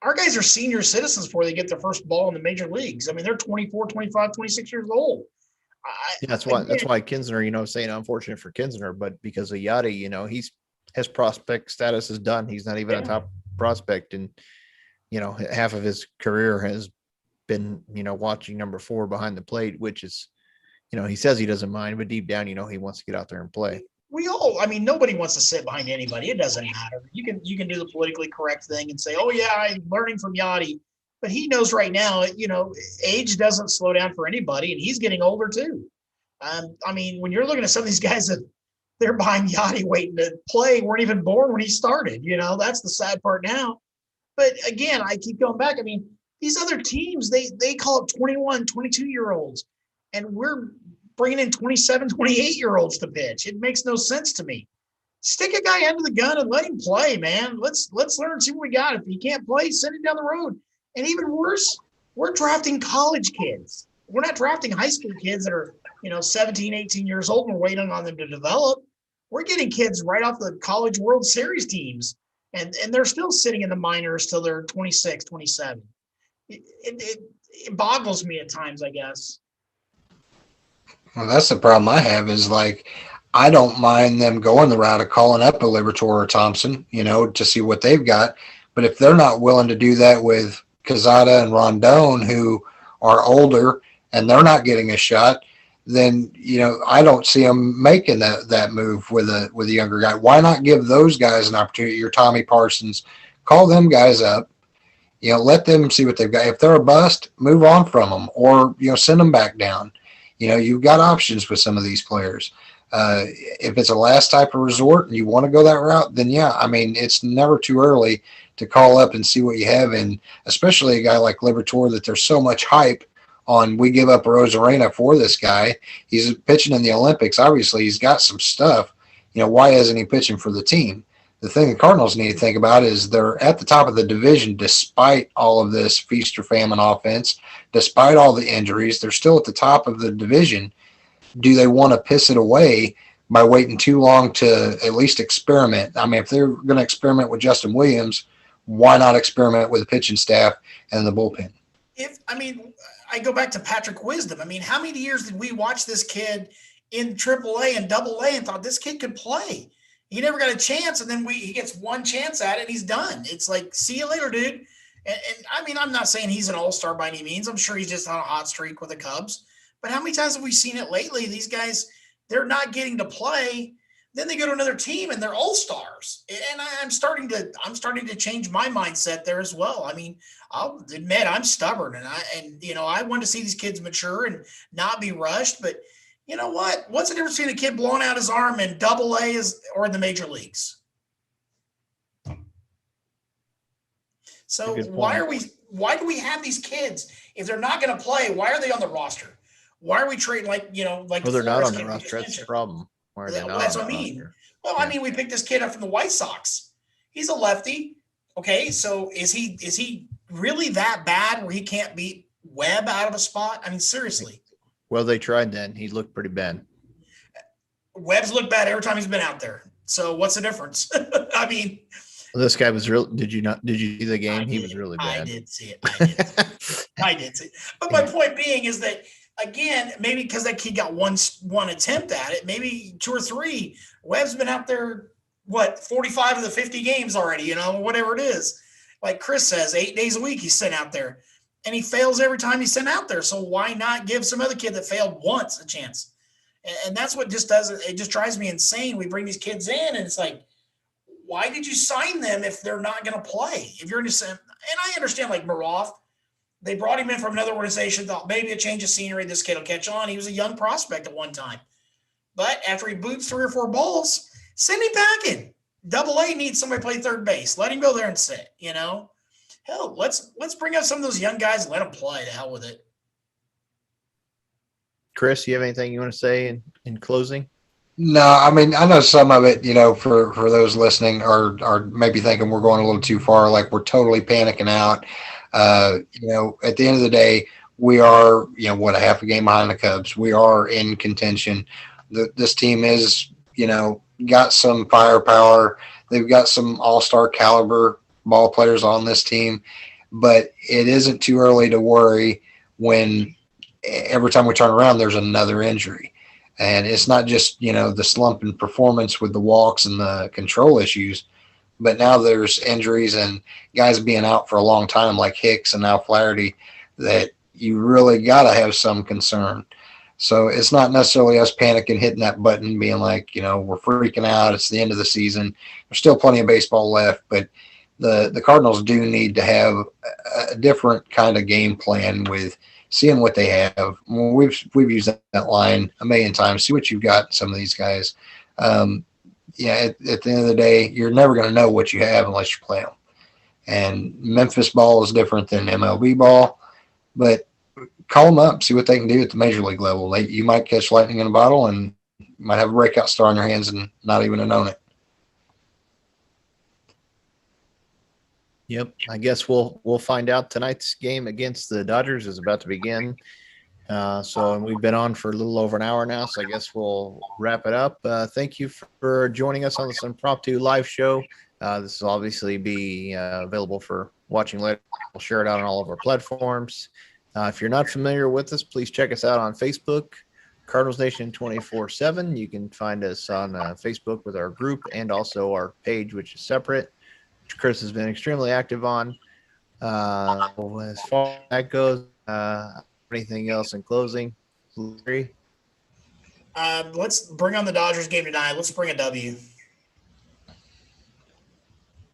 Our guys are senior citizens before they get their first ball in the major leagues. I mean, they're 24, 25, 26 years old. That's why Kinsner, saying unfortunate for Kinsner, but because of Yachty, his prospect status is done. He's not even a top prospect. And, half of his career has been, watching number 4 behind the plate, which is, he says he doesn't mind, but deep down, he wants to get out there and play. Nobody wants to sit behind anybody. It doesn't matter. You can do the politically correct thing and say, oh yeah, I'm learning from Yachty, but he knows right now, age doesn't slow down for anybody, and he's getting older too. When you're looking at some of these guys that they're behind Yachty waiting to play, weren't even born when he started, that's the sad part now. But again, I keep going back. These other teams, they call it 21, 22-year-olds, and we're bringing in 27, 28-year-olds to pitch. It makes no sense to me. stick a guy under the gun and let him play, man. Let's learn and see what we got. If he can't play, send him down the road. And even worse, we're drafting college kids. We're not drafting high school kids that are, 17, 18 years old and we're waiting on them to develop. We're getting kids right off the College World Series teams, and they're still sitting in the minors till they're 26, 27. It boggles me at times, I guess. Well, that's the problem I have is like, I don't mind them going the route of calling up a Liberatore or Thompson, to see what they've got. But if they're not willing to do that with Quezada and Rondon, who are older and they're not getting a shot, then, I don't see them making that move with a younger guy. Why not give those guys an opportunity? Your Tommy Parsons, call them guys up, let them see what they've got. If they're a bust, move on from them or, send them back down. You've got options with some of these players. If it's a last type of resort and you want to go that route, then yeah, it's never too early to call up and see what you have. And especially a guy like Liberatore that there's so much hype on. We give up Rosarena for this guy. He's pitching in the Olympics. Obviously he's got some stuff, why isn't he pitching for the team? The thing the Cardinals need to think about is they're at the top of the division despite all of this feast or famine offense, despite all the injuries. They're still at the top of the division. Do they want to piss it away by waiting too long to at least experiment? If they're going to experiment with Justin Williams, why not experiment with the pitching staff and the bullpen? I go back to Patrick Wisdom. How many years did we watch this kid in AAA and AA and thought this kid could play? He never got a chance, and then he gets one chance at it, and he's done. It's like, see you later, dude. And I'm not saying he's an all-star by any means. I'm sure he's just on a hot streak with the Cubs. But how many times have we seen it lately? These guys, they're not getting to play. Then they go to another team and they're all-stars. And I'm starting to change my mindset there as well. I'll admit I'm stubborn and I want to see these kids mature and not be rushed. But you know what? What's the difference between a kid blowing out his arm in AA or in the major leagues? So why do we have these kids? If they're not going to play, why are they on the roster? Why are we trading like they're not on the roster? That's the problem. That's what I mean. Well, we picked this kid up from the White Sox. He's a lefty. Okay, so is he really that bad where he can't beat Webb out of a spot? Seriously. Well, they tried then. He looked pretty bad. Webb's looked bad every time he's been out there. So what's the difference? This guy was real. Did you see the game? He was really bad. I did see it. I did see it. But my point being is that, again, maybe because that kid got one attempt at it, maybe 2 or 3. Webb's been out there, 45 of the 50 games already, whatever it is. Like Chris says, 8 days a week he's sent out there. And he fails every time he's sent out there. So why not give some other kid that failed once a chance? And that's what just does it. It just drives me insane. We bring these kids in and it's like, why did you sign them if they're not going to play? If you're just, and I understand like Maroff, they brought him in from another organization, thought maybe a change of scenery, this kid will catch on. He was a young prospect at one time. But after he boots 3 or 4 balls, send him back in. AA needs somebody to play third base. Let him go there and sit, Hell, let's bring up some of those young guys and let them play. To hell with it. Chris, you have anything you want to say in closing? No, I know some of it, for those listening are maybe thinking we're going a little too far, like we're totally panicking out. At the end of the day, we are, a half a game behind the Cubs. We are in contention. This team is, got some firepower. They've got some all-star caliber ball players on this team, but it isn't too early to worry when every time we turn around, there's another injury. And it's not just, the slump in performance with the walks and the control issues, but now there's injuries and guys being out for a long time like Hicks and now Flaherty that you really got to have some concern. So it's not necessarily us panicking, hitting that button, being like, we're freaking out. It's the end of the season. There's still plenty of baseball left, but the Cardinals do need to have a different kind of game plan with seeing what they have. Well, we've used that line a million times. See what you've got in some of these guys. At the end of the day, you're never going to know what you have unless you play them. And Memphis ball is different than MLB ball, but call them up, see what they can do at the major league level. You might catch lightning in a bottle and might have a breakout star on your hands and not even have known it. Yep. I guess we'll find out. Tonight's game against the Dodgers is about to begin. And we've been on for a little over an hour now, so I guess we'll wrap it up. Thank you for joining us on this impromptu live show. This will obviously be available for watching later. We'll share it out on all of our platforms. If you're not familiar with us, please check us out on Facebook, Cardinals Nation 24/7. You can find us on Facebook with our group and also our page, which is separate, which Chris has been extremely active on. As far as that goes, anything else in closing? Larry? Let's bring on the Dodgers game tonight. Let's bring a W.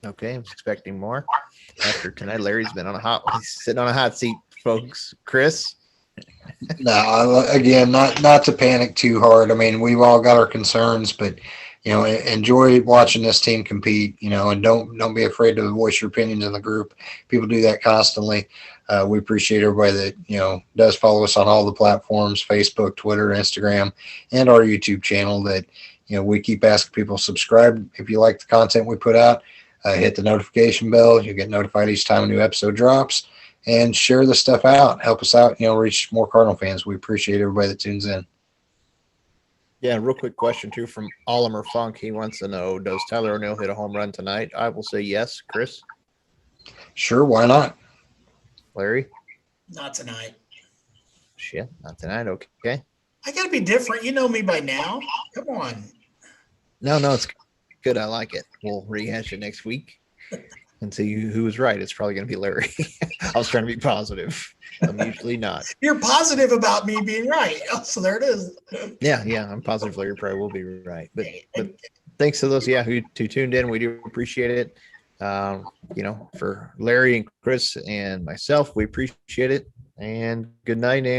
Okay, I was expecting more after tonight. Larry's been he's sitting on a hot seat, folks. Chris? No, again, not to panic too hard. I mean, we've all got our concerns, but enjoy watching this team compete. And don't be afraid to voice your opinions in the group. People do that constantly. We appreciate everybody that does follow us on all the platforms: Facebook, Twitter, Instagram, and our YouTube channel. That we keep asking people subscribe if you like the content we put out. Hit the notification bell. You'll get notified each time a new episode drops. And share the stuff out. Help us out, reach more Cardinal fans. We appreciate everybody that tunes in. Yeah, real quick question, too, from Oliver Funk. He wants to know, does Tyler O'Neill hit a home run tonight? I will say yes. Chris? Sure, why not? Larry? Not tonight. Shit, not tonight. Okay. I got to be different. You know me by now. Come on. No, it's good. I like it. We'll rehash it next week and see who was right. It's probably going to be Larry. I was trying to be positive. I'm usually not. You're positive about me being right. Oh, so there it is. Yeah. I'm positive Larry probably will be right. But thanks to those, who tuned in. We do appreciate it. For Larry and Chris and myself, we appreciate it. And good night,